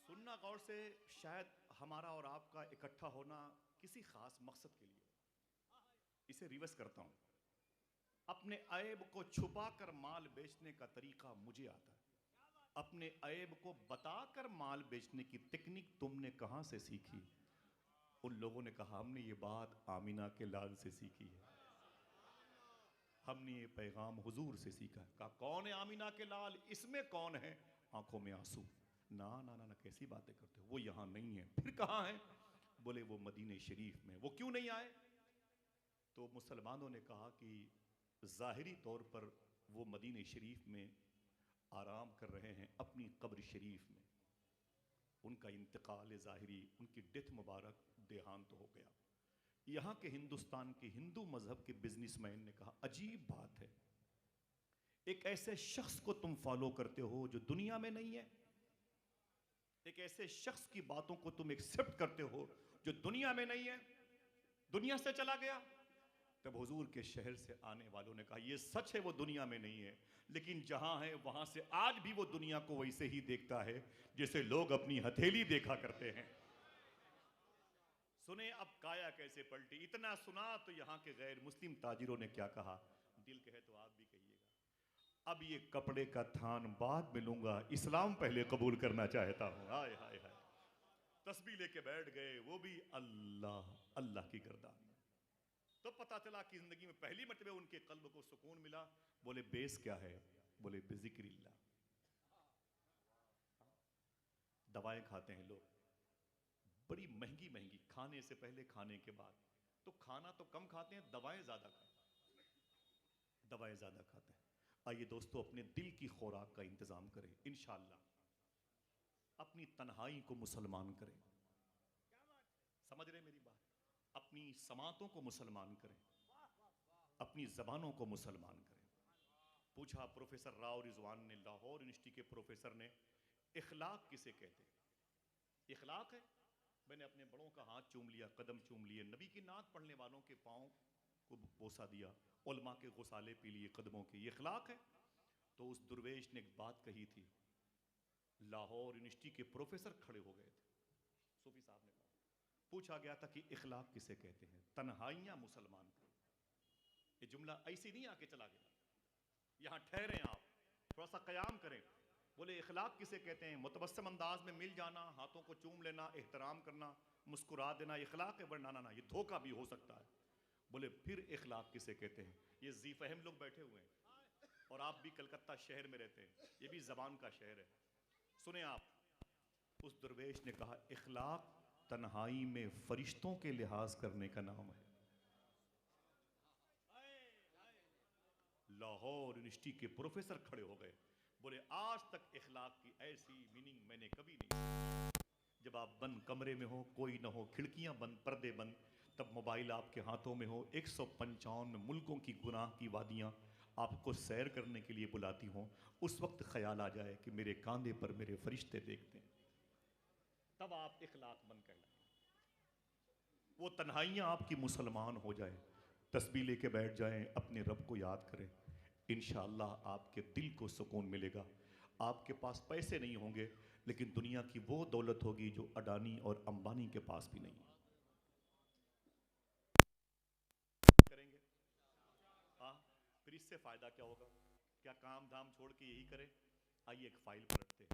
सुनना गौर से। शायद हमारा और आपका इकट्ठा होना किसी खास मकसद के लिए। इसे रिवर्स करता हूं। अपने ऐब को छुपाकर माल बेचने का तरीका मुझे आता है, अपने ऐब को बताकर माल बेचने की टेक्निक तुमने कहां से सीखी? उन लोगों ने कहा हमने ये बात आमिना के लाल से सीखी है, हमने ये पैगाम हुजूर से सीखा है। कहा कौन है आमिना के लाल, इसमें कौन है? आंखों में आंसू। ना ना ना ना, कैसी बातें करते हो, वो यहां नहीं है। फिर कहां है? बोले वो मदीने शरीफ में। वो क्यों नहीं आए? तो मुसलमानों ने कहा कि ज़ाहिरी तौर पर वो मदीने शरीफ में आराम कर रहे हैं अपनी कब्र शरीफ में। उनका इंतकाल ज़ाहिरी, उनकी डेथ मुबारक, देहांत हो गया। यहाँ के हिंदुस्तान के हिंदू मजहब के बिजनेसमैन ने कहा अजीब बात है, एक ऐसे शख्स को तुम फॉलो करते हो जो दुनिया में नहीं है, एक ऐसे शख्स की बातों को तुम एक्सेप्ट करते हो जो दुनिया में नहीं है, दुनिया से चला गया। तब हुजूर के शहर से आने वालों ने कहा यह सच है वो दुनिया में नहीं है, लेकिन जहां है वहां से आज भी वो दुनिया को वैसे ही देखता है जैसे लोग अपनी हथेली देखा करते हैं। सुने अब काया कैसे पलटी। इतना सुना तो यहाँ के गैर मुस्लिम ताजिरों ने क्या कहा, दिल कहे तो आप भी कहिएगा। अब ये कपड़े का थान बाद में लूंगा, इस्लाम पहले कबूल करना चाहता हूं। हाय हाय हाय, तस्बीह लेके बैठ गए, वो भी अल्लाह अल्लाह की गर्दान। तो पता चला कि जिंदगी में पहली मर्तबा उनके कल्ब को सुकून मिला। बोले बेस क्या है? बोले बेजिक्रिल्लाह। दवाएं खाते हैं लोग, बड़ी महंगी महंगी, खाने से पहले खाने के बाद। तो खाना तो कम खाते हैं, दवाएं ज्यादा खाते हैं, दवाएं ज्यादा खाते हैं। आइए दोस्तों, अपने दिल की खुराक का इंतजाम करें इंशाअल्लाह। अपनी तन्हाई को मुसलमान करें, समझ रहे मेरी बात? अपनी समातों को मुसलमान करें, अपनी जबानों को मुसलमान करें। पूछा प्रोफेसर राव रिजवान ने, लाहौर यूनिवर्सिटी के प्रोफेसर ने, इखलाक किसे कहते हैं? इखलाक है, मैंने अपने बड़ों का हाथ चूम लिया, कदम चूम लिए, नबी की नात पढ़ने वालों के पाँव को बोसा दिया, उलमा के गुसाले पी लिए कदमों के, ये इखलाक है? तो उस दुर्वेश ने एक बात कही थी, लाहौर यूनिवर्सिटी के प्रोफेसर खड़े हो गए थे, सूफी साहब ने कहा, पूछा गया था कि इखलाक किसे कहते हैं? तन्हाइयां मुसलमान को। ये जुमला ऐसी नहीं आके चला गया, यहां ठहरे आप, थोड़ा सा कयाम करें। बोले इखलाक किसे कहते हैं? मुतबस्सम अंदाज में मिल जाना, हाथों को चूम लेना, एहतराम करना, मुस्कुरा देना, इखलाक है? वरना ना ना, ये धोखा भी हो सकता है। बोले फिर इखलाक किसे कहते हैं? ये जी फहम लोग बैठे हुए हैं और आप भी कलकत्ता शहर में रहते हैं, ये भी जबान का शहर है। सुने आप, उस दुर्वेश ने कहा इखलाक तन्हाई में फरिश्तों के लिहाज करने का नाम है। लाहौर यूनिवर्सिटी के प्रोफेसर खड़े हो गए, बोले आज तक इखलाक की ऐसी मीनिंग मैंने कभी नहीं। जब आप बंद कमरे में हो, कोई ना हो, खिड़कियां बंद, पर्दे बंद, तब मोबाइल आपके हाथों में हो, 155 मुल्कों की गुनाह की वादियां आपको सैर करने के लिए बुलाती हों, उस वक्त ख्याल आ जाए कि मेरे कांधे पर मेरे फरिश्ते देखते हैं, तब आप इखलाक बंद कर लें। वो तन्हाइयां आपकी मुसलमान हो जाए, तस्बीह लेके बैठ जाएं, अपने रब को याद करें, इंशाअल्लाह आपके दिल को सुकून मिलेगा। आपके पास पैसे नहीं होंगे, लेकिन दुनिया की वो दौलत होगी जो अडानी और अंबानी के पास भी नहीं है। करेंगे हाँ, फिर इससे फायदा क्या होगा? क्या काम धाम छोड़ के यही करें? आइए एक फाइल पलटते हैं।